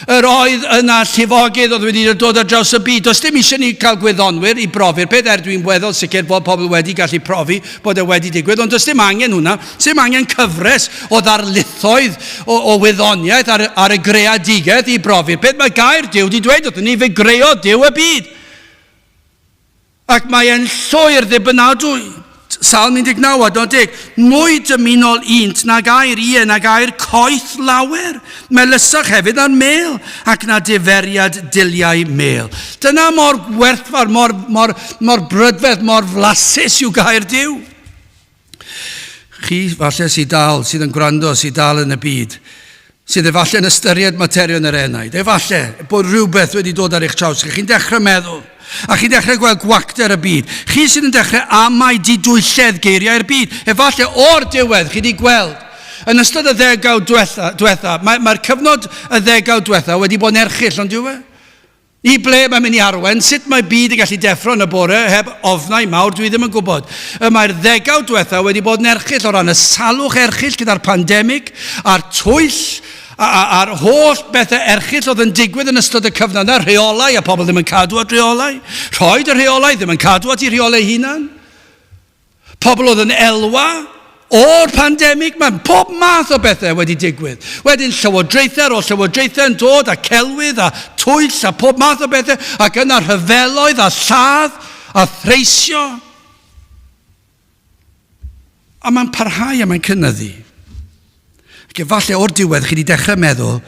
Yr oedd yna llifogydd oedd wedi dod ar draws y byd. Does dim eisiau ni cael gwyddonwyr i brofi'r peth dwi'n weddol sicr bod pobl wedi gallu profi bod e wedi digwydd, ond does dim angen hwnna. Dim angen cyfres o ddarlithoedd o wyddoniaeth ar y greadigaeth i brofi'r peth. Mae gair Duw wedi dweud wrthyn ni, fe greu Duw y byd. Ac mae e'n llwyr ddibynadwy. Salm 19, mwy dymunol unt na gair ie, na gair coeth lawer. Melysach hefyd ar mêl, ac na diferiad diliau mêl. Dyna mor werthfawr, mor brydferth, mor flasus yw gair Duw. Chi, falle sydd yn gwrando, sydd dal yn y byd, sydd efallai yn ystyried materion yr enaid, efallai bod rhywbeth wedi dod ar eich traws chi, chi'n dechrau meddwl, a chi'n dechrau gweld gwacter y byd. Chi sydd yn dechrau amau didwylledd geiriau'r byd. Efallai o'r diwedd chi wedi gweld. Yn ystod y 10 diwetha, mae'r cyfnod y 10 diwetha wedi bod yn erchyll, ond diwe? I ble mae'n mynd i arwen, sut mae byd yn gallu deffro yn y bore heb ofnau mawr, dwi ddim yn gwybod. Mae'r 10 diwetha wedi bod yn erchyll o ran y salwch erchyll gyda'r pandemig, a'r twyll, a'r holl bethau erchyll oedd yn digwydd yn ystod y cyfnod yna, rheolau, a pobl ddim yn cadw at rheolau, rhoed y rheolau, ddim yn cadw at i rheolau hunan. Pobl oedd yn elwa o'r pandemig, mae pob math o bethau wedi digwydd. Wedyn llywodraethau yn dod, a celwydd, a twyll, a pob math o bethau, ac yna rhyfeloedd, a lladd, a threisio. A mae'n parhau a mae'n cynyddu. Ac efallai o'r diwedd chi wedi dechrau meddwl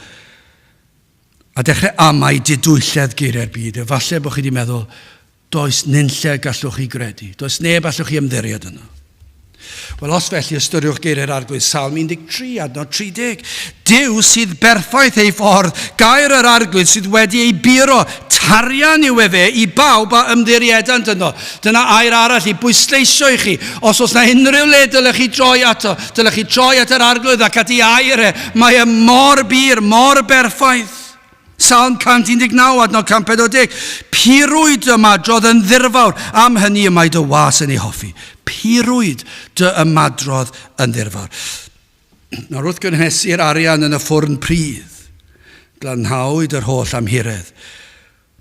a dechrau amau didwylledd geiriau'r byd. Efallai bod chi wedi meddwl, does nunlle gallwch chi gredu. Does neb allwch chi ymddiried yno. Wel, os felly ystyriwch geiriau'r arglwydd Salm 13, adnod 30. Duw sydd berffaith ei ffordd, gair yr arglwydd sydd wedi ei biro, tarian yw fe i bawb a ymddiriedant yno. Dyna air arall i bwysleisio i chi. Os oes na unrhyw le dylech chi droi ato, dylech chi droi at yr arglwydd ac at ei air e. Mae e mor bir, mor berffaith. Salm 119, adnod 140. Pirwyd ymadrodd yn ddirfawr, am hynny y mae dy was yn ei hoffi. Pirwyd dy ymadrodd yn ddirfawr. Nawr wrth gynhesu'r arian yn y ffwrn pridd, glanhawyd yr holl amhiredd.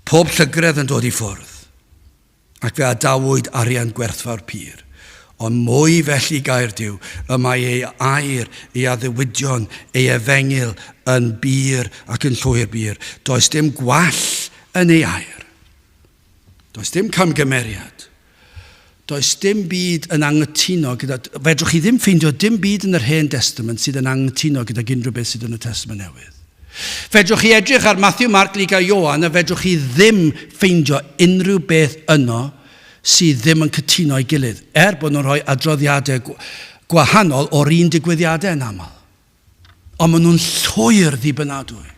Pob llygredd yn dod i ffwrdd, ac fe adawyd arian gwerthfawr pur. Ond mwy felly gair Duw, y mae ei air, ei addewidion, ei efengil yn bir ac yn llwyr bir. Does dim gwall yn ei air. Does dim camgymeriad. Does dim byd yn anghytuno gyda... Fedrwch chi ddim ffeindio dim byd yn yr Hen Testament sydd yn anghytuno gyda unrhyw beth sydd yn y Testament Newydd. Fedrwch chi edrych ar Matthew, Mark, Luke a Ioan, a fedrwch chi ddim ffeindio unrhyw beth yno sydd ddim yn cytuno ei gilydd, bod nhw'n rhoi adroddiadau gwahanol o'r un digwyddiadau yn aml. Ond maen nhw'n llwyr ddibynadwy.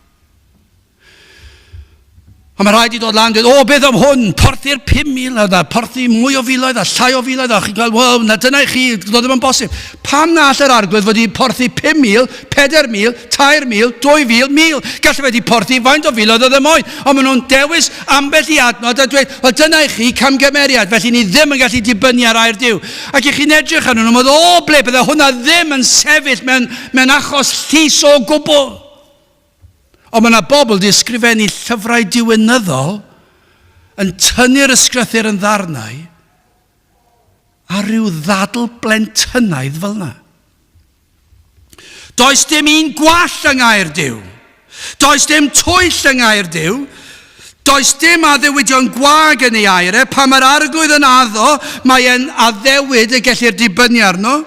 A mae rhaid i dod lan, dweud, beth am hwn, porthi'r 5,000, a porthi mwy o filoedd, a llai o filoedd, a chi'n cael, wel, dyna i chi, dod ddim yn bosib. Pam na all yr arglwydd wedi porthi 5,000, 4,000, 3,000, 2,000, 1,000? Gallai wedi porthi faint o filoedd oedd y moyn. Ond maen nhw'n dewis ambell i adnod a dweud, wel, dyna i chi camgymeriad, felly ni ddim yn gallu dibynnu ar air Duw. Ac i chi'n edrych ar nhw'n meddwl, ble, bydde hwnna ddim yn sefyll mewn achos llys o gwbl. Ond mae yna bobl di ysgrifennu llyfrau diwynyddol yn tynnu'r ysgrythyr yn ddarnau a rhyw ddadl blentynnaidd fel yna. Does dim un gwall yng ngair Duw. Does dim twyll yng ngair Duw. Does dim addewidion gwag yn ei air. Pan mae'r arglwydd yn addo, mae e'n addewid y gellir dibynnu arno.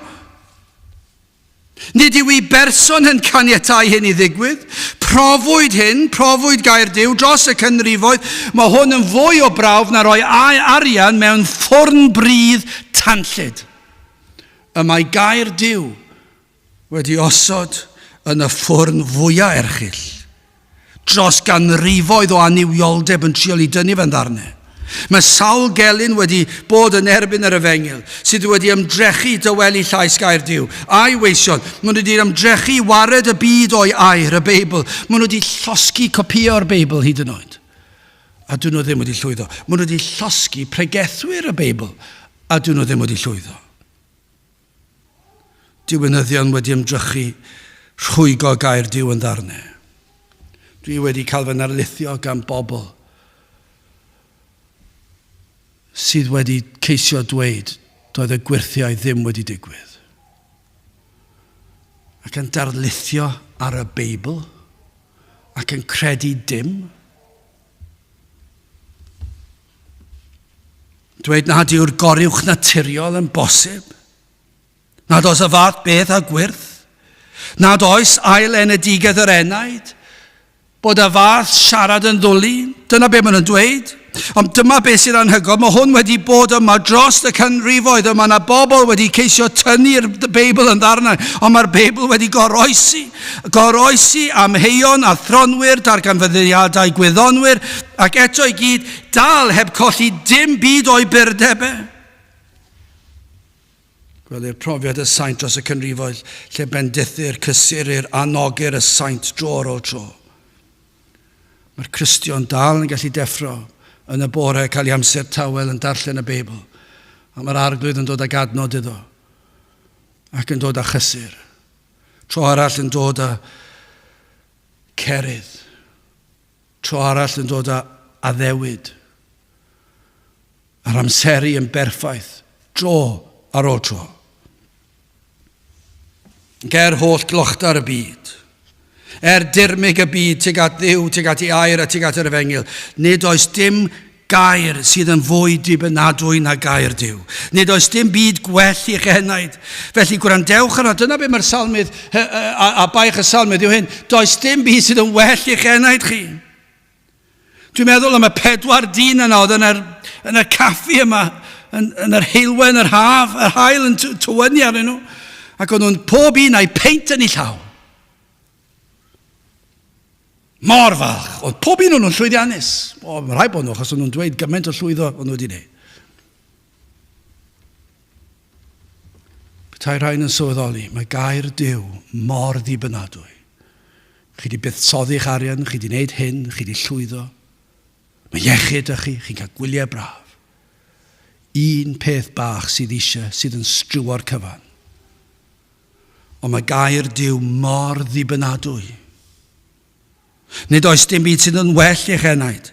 Nid yw ei berson yn caniatau hyn i ddigwydd. Profwyd gair Duw dros y cynrifoedd. Mae hwn yn fwy o brawf na roi arian mewn ffwrn bridd tanllyd. Y mae gair Duw wedi osod yn y ffwrn fwyaf erchyll, dros ganrifoedd o aniwioldeb yn triol i dynnu fe'n ddarnau. Mae sawl gelyn wedi bod yn erbyn yr efengil, sydd wedi ymdrechu dywelu llais gair Duw. A'i weision, maen nhw wedi ymdrechu wared y byd o'i air, y Beibl. Maen nhw wedi llosgu copio'r Beibl hyd yn oed. A dyn nhw ddim wedi llwyddo. Maen nhw wedi llosgu pregethwyr y Beibl, a dyn nhw ddim wedi llwyddo. Diwynyddion wedi ymdrechu rhwygo gair Duw yn ddarnau. Dwi wedi cael fy narlithio gan bobl sydd wedi ceisio dweud doedd y gwirthiau ddim wedi digwydd. Ac yn darlithio ar y Beibl ac yn credu dim. Dweud nad yw'r goriwch naturiol yn bosib. Nad oes y fath beth a gwirth. Nad oes ail enedigedd yr enaid. Bod y fath siarad yn ddwlu. Dyna be maen nhw'n dweud. Ond dyma beth sydd anhygoel. Mae hwn wedi bod yma dros y canrifoedd. Mae yna bobl wedi ceisio tynnu'r Beibl yn ddarnau. Ond mae'r Beibl wedi goroesi. Goroesi amheuon a thronwyr, darganfyddiadau gwyddonwyr, ac eto i gyd dal heb colli dim byd o'i byrdebau. Gwely'r profiad y saint dros y canrifoedd, lle bendithu'r, cysurir, anogyr y saint dro ar ôl tro. Mae'r Cristion dal yn gallu deffro yn y bore cael ei amser tawel yn darllen y Beibl. A mae'r arglwydd yn dod ag adnod iddo. Ac yn dod â chysur. Tro arall yn dod â cerydd. Tro arall yn dod â addewid. A'r amseru yn berffaith. Dro ar ôl tro. Ger holl glochda'r y byd. Dirmig y byd tuag at Dduw, tuag at ei air a tuag at yr Efengyl. Nid oes dim gair sydd yn fwy dibynadwy na gair Dduw. Nid oes dim byd gwell i'ch enaid. Felly gwrandewch yna, dyna be mae'r salmydd, a baich y salmydd yw hyn, does dim byd sydd yn well i'ch enaid chi. Dwi'n meddwl am y 4 dyn yna oedd yn y caffi yma, yn yr heilwen, yr haf, yr hael yn tywynu arnyn nhw. Ac o'n nhw'n pob un a'i peint yn ei llaw. Mor falch. Oedd pob un o'n nhw'n llwyddiannus. Mae rhaid bod nhw, achos o'n nhw'n dweud gymaint o llwyddo o'n nhw wedi gwneud. Petai rhaid yn sylweddoli, mae gair Duw mor ddibynadwy. Chi wedi buddsoddi'ch arian, chi wedi gwneud hyn, chi wedi llwyddo. Mae iechyd ych chi, chi'n cael gwyliau braf. Un peth bach sydd eisiau, sydd yn strywio'r cyfan. Ond mae gair Duw mor ddibynadwy. Nid oes dim byd sydd yn well i'ch enaid.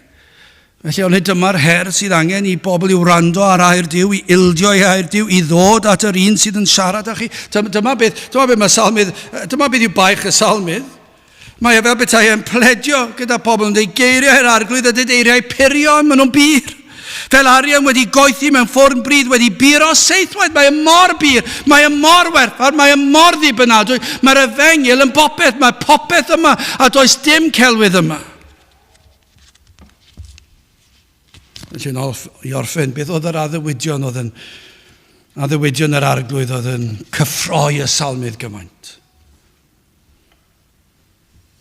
Felly ond dyma'r her sydd angen i bobl i'w wrando ar air Duw, i ildio i air Duw, i ddod at yr un sydd yn siarad â chi. Dyma beth mae salmydd, dyma beth yw baich y salmydd. Mae e fel bethau yn pledio gyda pobl yn dweud geiriau i'r arglwydd a deiriau purion, maen nhw'n bir. Fel arian wedi goethi mewn ffwrn bryd, wedi bir o seithwaith. Mae e mor bir, mae e mor werthfawr, mae e mor ddibynadwy. Mae'r Efengyl yn bopeth, mae popeth yma, a does dim celwydd yma. Felly'n i orffen, beth oedd yr addewidion yr arglwydd oedd yn cyffroi y salmydd gymaint?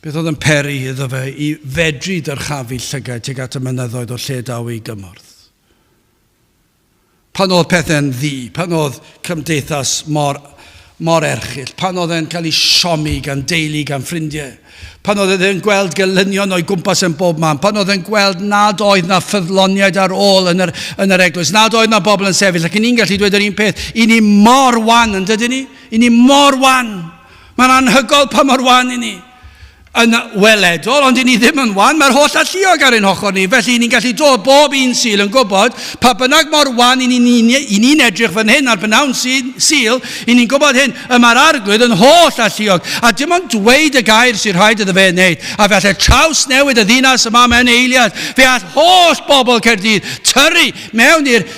Beth oedd yn peri iddo fe i fedru dyrchafu llygad tuag at y mynyddoedd o lle daw i gymorth? Pan oedd pethau'n ddi, pan oedd cymdeithas mor erchyll, pan oedd e'n cael ei siomi gan deulu, gan ffrindiau, pan oedd e'n gweld gelynion o'i gwmpas yn bob man, pan oedd e'n gweld nad oedd na ffyddloniaid ar ôl yn yr eglwys, nad oedd na bobl yn sefyll, ac ni'n gallu dweud yr un peth, i ni mor wan, yn dydyn ni? I ni mor wan. Mae'n anhygoel pa mor wan i ni. Yn weledol, ond i ni ddim yn wan, mae'r holl alluog ar ein ochr ni, felly ni'n gallu dod bob un syl yn gwybod, pa bynnag mor wan i ni'n edrych fan hyn ar bynawn syl, i ni'n gwybod hyn, mae'r arglwydd yn holl alluog, a dim ond dweud y gair sy'n rhaid iddo fe wneud, a fe all traws newid y ddinas yma mewn eiliad, fe all holl bobl Caerdydd tyrru mewn i'r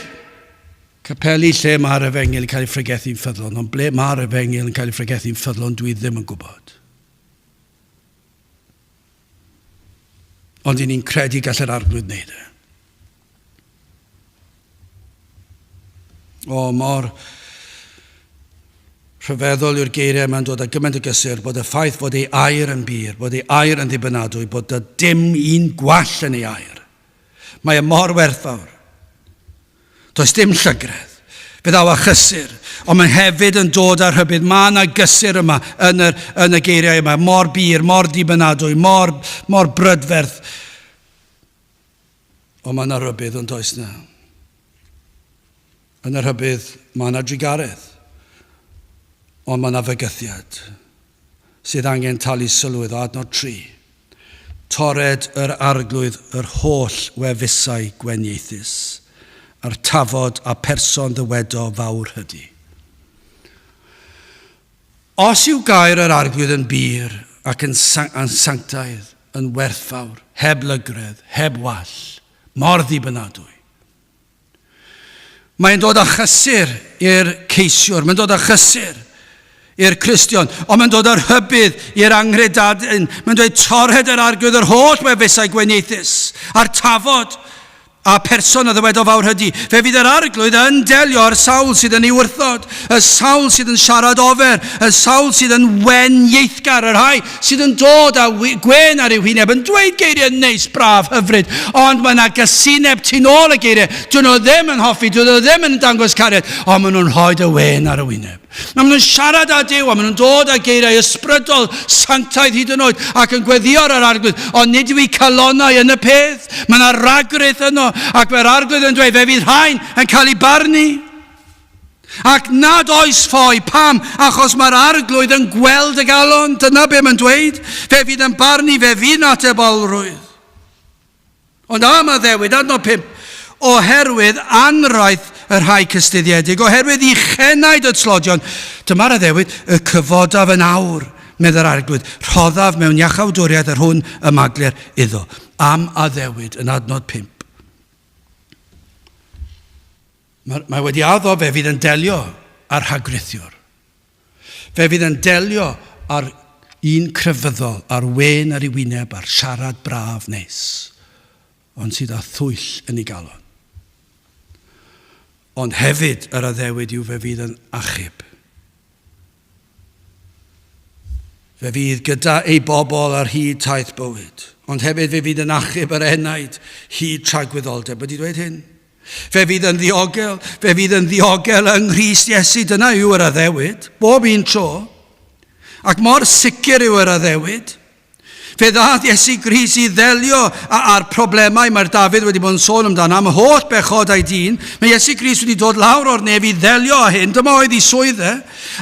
capeli lle mae'r Efengyl yn cael ei ffregethu'n ffyddlon, ond ble mae'r Efengyl yn cael ei ffregethu'n ffyddlon, dwi ddim yn gwybod. Ond i ni'n credu gall yr arglwydd wneud e. Mor rhyfeddol yw'r geiriau mae'n dod â gymaint o gysur bod y ffaith bod ei air yn bir, bod ei air yn ddibynadwy, bod y dim un gwall yn ei air. Mae e mor werthfawr. Does dim llygredd. Fe ddaw a chysur, ond mae hefyd yn dod ar hybydd. Mae yna gysur yma yn y geiriau yma, mor bir, mor dibynadwy, mor brydferth. Ond mae yna rybydd yn does na. Yn yr hybydd mae yna drigaredd, ond mae yna fygythiad sydd angen talu sylwydd o adnod 3. Tored yr arglwydd yr holl wefusau gwenieithus, a'r tafod a person ddywedo fawr hydy. Os yw gair yr arglwydd yn bir ac yn sanctaidd, yn werthfawr, heb lygredd, heb wall, mor ddibynadwy, Mae'n dod â chysur i'r ceisiwr, mae'n dod â chysur i'r Cristion, ond mae'n dod â'r hybydd i'r angredadyn. Mae'n dweud torhed yr arglwydd yr holl wefusau gwenieithus, a'r tafod a person a ddywedodd fawr hydy. Fe fydd yr arglwydd yn delio ar sawl sydd yn ei wrthod, y sawl sydd yn siarad ofer, y sawl sydd yn wenieithgar, yr rhai sydd yn dod â gwen ar ei wyneb, yn dweud geiriau neis, braf, hyfryd, ond mae yna gysineb tu nôl y geiriau. Dyn nhw ddim yn hoffi, dyn nhw ddim yn dangos cariad, ond maen nhw'n rhoi y wen ar y wyneb. Maen nhw'n siarad â Duw, a maen nhw'n dod â geiriau ysbrydol, sanctaidd hyd yn oed, ac yn gweddio'r arglwydd, ond nid yw ei calonau yn y peth. Mae yna ragryth yno, ac mae'r arglwydd yn dweud, fe fydd rhain yn cael ei barnu. Ac nad oes ffoi, pam? Achos mae'r arglwydd yn gweld y galon, dyna be mae'n dweud. Fe fydd yn barnu, fe fydd atebolrwydd. Ond am y ddewyd, adnod 5, oherwydd anraith yr rhai cystuddiedig, oherwydd i chenaid y tlodion. Dyma'r addewyd, y cyfodaf yn awr, medda'r arglwydd, rhoddaf mewn iachawdwriaeth yr hwn y magler iddo. Am addewyd yn adnod 5. Mae wedi addo fe fydd yn delio ar hagrithiwr. Fe fydd yn delio ar un crefyddol, ar wen ar ei wyneb, ar siarad braf neis, ond sydd â thwyll yn ei galon. Ond hefyd yr addewyd yw fe fydd yn achub. Fe fydd gyda ei bobl ar hyd taith bywyd. Ond hefyd fe fydd yn achub yr enaid hyd tragwyddoldeb. Wedi dweud hyn? Fe fydd yn ddiogel yng Nghrist Iesu. Dyna yw yr addewyd. Bob un tro. Ac mor sicr yw yr addewyd. Fe ddath Iesu Grist i ddelio a'r problemau mae'r Dafydd wedi bod yn sôn amdano, am holl bechodau dyn. Mae Iesu Grist wedi dod lawr o'r nef i ddelio â hyn. Dyma oedd ei swydde,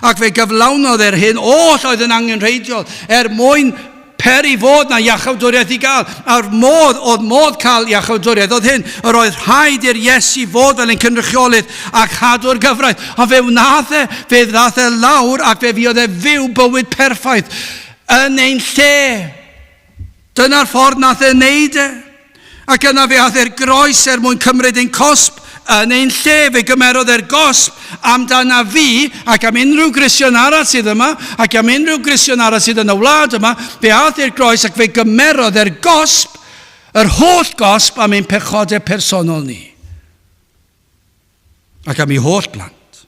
ac fe gyflawnodd hyn oll oedd yn angenrheidiol, mwyn per i fod na iachawdwriaeth i gael. A'r modd cael iachawdwriaeth oedd hyn, yr oedd rhaid i'r Iesu fod fel ein cynrychiolydd ac cadw'r gyfraith. Ond fe ddath e lawr ac fe fuodd e fyw bywyd perffaith yn ein lle. Dyna'r ffordd nath e wneud e. Ac yna fe ath e'r groes mwyn cymryd ein cosb yn ein lle. Fe gymerodd e'r gosb amdana fi ac am unrhyw Gristion arall sydd yma, ac am unrhyw Gristion arall sydd yn y wlad yma. Fe ath e'r groes ac fe gymerodd e'r gosb, yr holl gosb am ein pechodau personol ni. Ac am ei holl blant.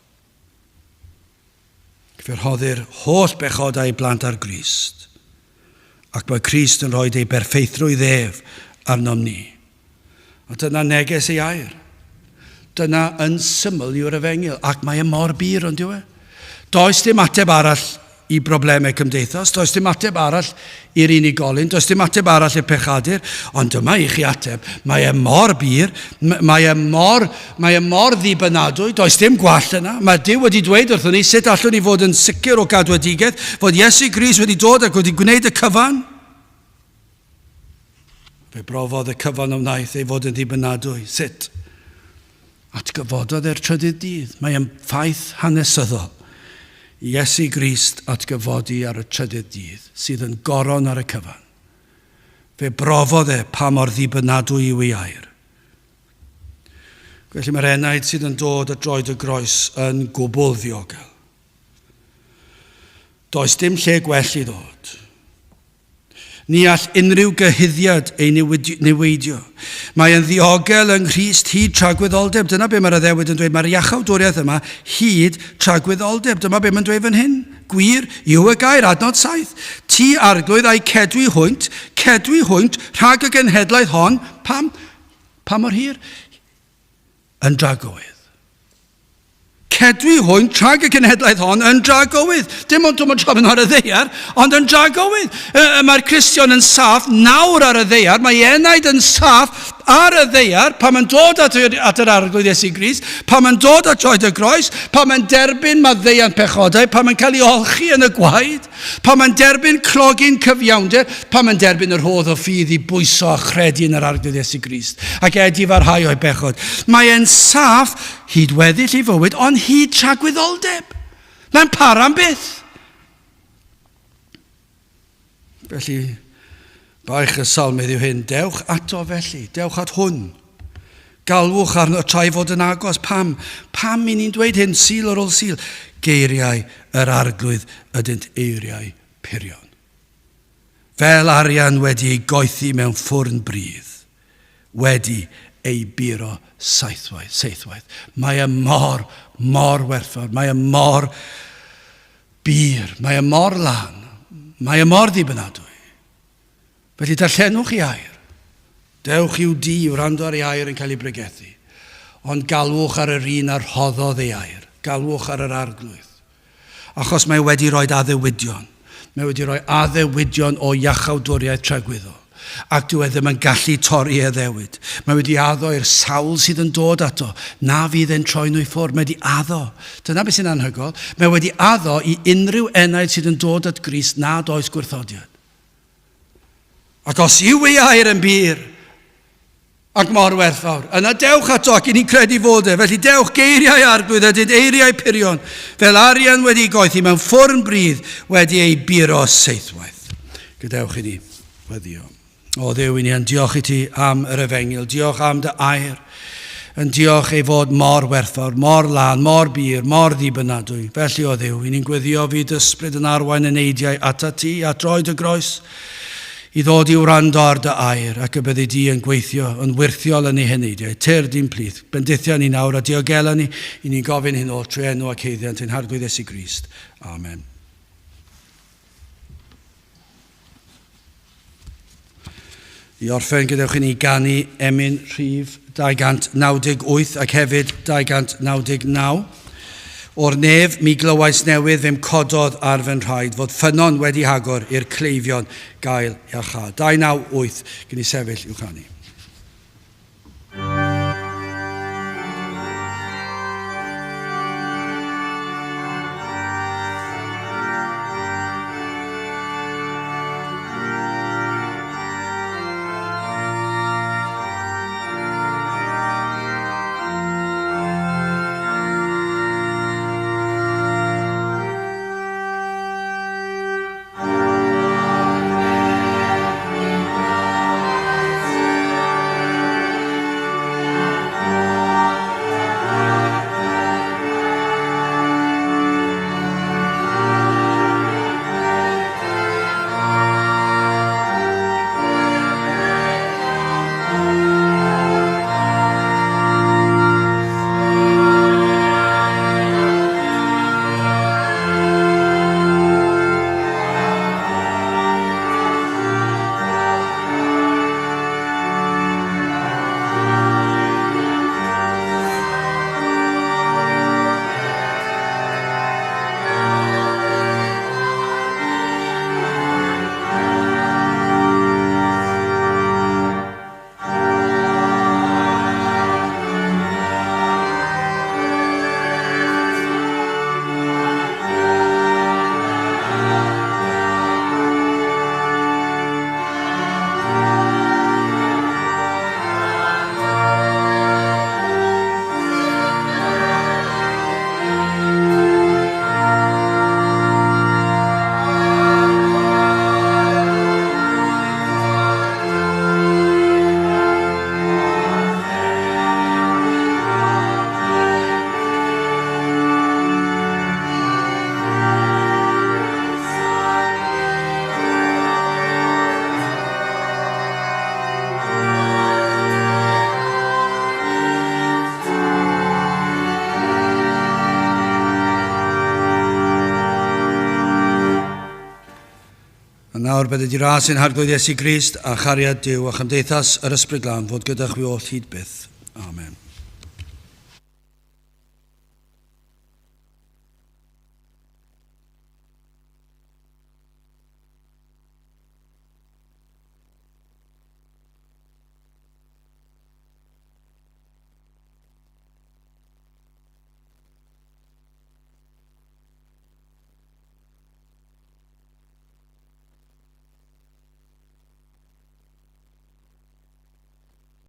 Fe rhoddi'r holl bechodau blant ar Grist. Ac mae Crist yn rhoi ei berffeithrwydd ef arnom ni. A dyna neges ei air. Dyna yn syml yw'r efengil. Ac mae mor bir, ond yw e? Does dim ateb arall i broblemau cymdeithas. Does dim ateb arall i'r unigolyn. Does dim ateb arall i'r pechadur. Ond dyma i chi ateb. Mae mor bir. Mae mor ddibynadwy. Does dim gwall yna. Mae Duw wedi dweud wrthon ni sut allwn ni fod yn sicr o gadwedigaeth, fod Iesu Grist wedi dod ac wedi gwneud y cyfan. Fe brofodd y cyfan o wnaeth ei fod yn ddibynadwy. Sut? Atgyfododd e'r trydydd dydd. Mae'n ffaith hanesyddol. Iesu Grist atgyfodi ar y trydydd dydd sydd yn goron ar y cyfan. Fe brofodd e pa mor ddibynadwy yw ei air. Felly mae'r enaid sydd yn dod at droed y groes yn gwbl ddiogel. Does dim lle gwell i ddod. Ni all unrhyw gyhuddiad ei niweidio. Mae yn ddiogel yng Nghrist hyd tragwyddoldeb. Dyna be mae'r addewyd yn dweud. Mae'r iachawdwriaeth yma hyd tragwyddoldeb. Dyma be mae'n dweud fan hyn. Gwir yw y gair, adnod 7. Ti arglwydd a'i cedwi hwynt, rhag y genhedlaeth hon. Pam mor hir? Yn dragowydd. Cedwi hwynt trag y cenhedlaeth hon yn dragowydd. Dim ond dwi'n trafod ar y ddeiar, ond yn dragowydd. Mae'r Cristion yn saff nawr ar y ddeiar. Mae enaid yn saff ar y ddeiar pan mae'n dod at yr arglwydd Iesu Grist, pan mae'n dod at droed y groes, pan mae'n derbyn maddeuant pechodau, pan mae'n cael ei olchi yn y gwaed, pan mae'n derbyn clogin cyfiawnder, pan mae'n derbyn yr hodd o ffydd i bwyso a chredu yn yr arglwydd Iesu Grist ac edifarhau o'i bechod. Mae e'n saff hyd weddill i fywyd, ond hyd tragwyddoldeb. Mae'n para am byth. Felly, baich y salmydd yw hyn, dewch ato felly, dewch at hwn, Galwch arno trai fod yn agos. Pam i ni'n dweud hyn sil ar ôl sil? Geiriau yr arglwydd ydynt eiriau purion. Fel arian wedi ei goethi mewn ffwrn brydd, wedi ei buro seithwaith. Mae e mor werthfawr, mae e mor bir, mae e mor lan, mae e mor ddibynadwy. Felly darllenwch i air. Dewch i'w di i wrando ar ei air yn cael ei bregethu. Ond galwch ar yr un ar rhoddodd ei air. Galwch ar yr arglwydd. Achos mae wedi rhoi addewidion. Mae wedi rhoi addewidion o iachawdwriaeth tregwyddol. Ac dyw e ddim yn gallu torri e ddewid. Mae wedi addo i'r sawl sydd yn dod ato. Na fydd e'n troi nhw i ffwrdd. Mae wedi addo. Dyna beth sy'n anhygoel. Mae wedi addo i unrhyw enaid sydd yn dod at Grist nad oes gwrthodiad. Ac os yw ei air yn bir ac mor werthfawr, yna dewch ato ac i ni'n credu fod e. Felly dewch geiriau arglwydd ydynt eiriau purion, fel arian wedi goethi mewn ffwrn brydd wedi ei buro seithwaith. Gadewch i ni weddio. O Dduw, i ni yn diolch i ti am yr efengil. Diolch am dy air. Yn diolch ei fod mor werthfawr, mor lan, mor bir, mor ddibynadwy. Felly o Dduw, i ni'n gweddio fydd ysbryd yn arwain yn eidiau ata ti, a droed y groes, i ddod i wrando ar dy air, ac y byddu di yn gweithio, yn wirthiol yn ei heneidiau. Tyr di'n plith. Bendithio ni nawr a diogela ni, i ni'n gofyn hyn o trwy enw ac heiddiant yn Harglwydd Iesu Grist. Amen. I orffen gadewch i ni ganu emyn rhif 298 ac hefyd 299. O'r nef mi glywais newydd fe'n cododd ar fy nrhaed fod ffynon wedi hagor i'r cleifion gael iachad. 298 gyn i sefyll i'w chanu. Nawr bydde di ras yn Harglwydd Iesu Grist a chariad Duw a chymdeithas yr Ysbryd Glân fod gyda chwi oll hyd byth. Amen.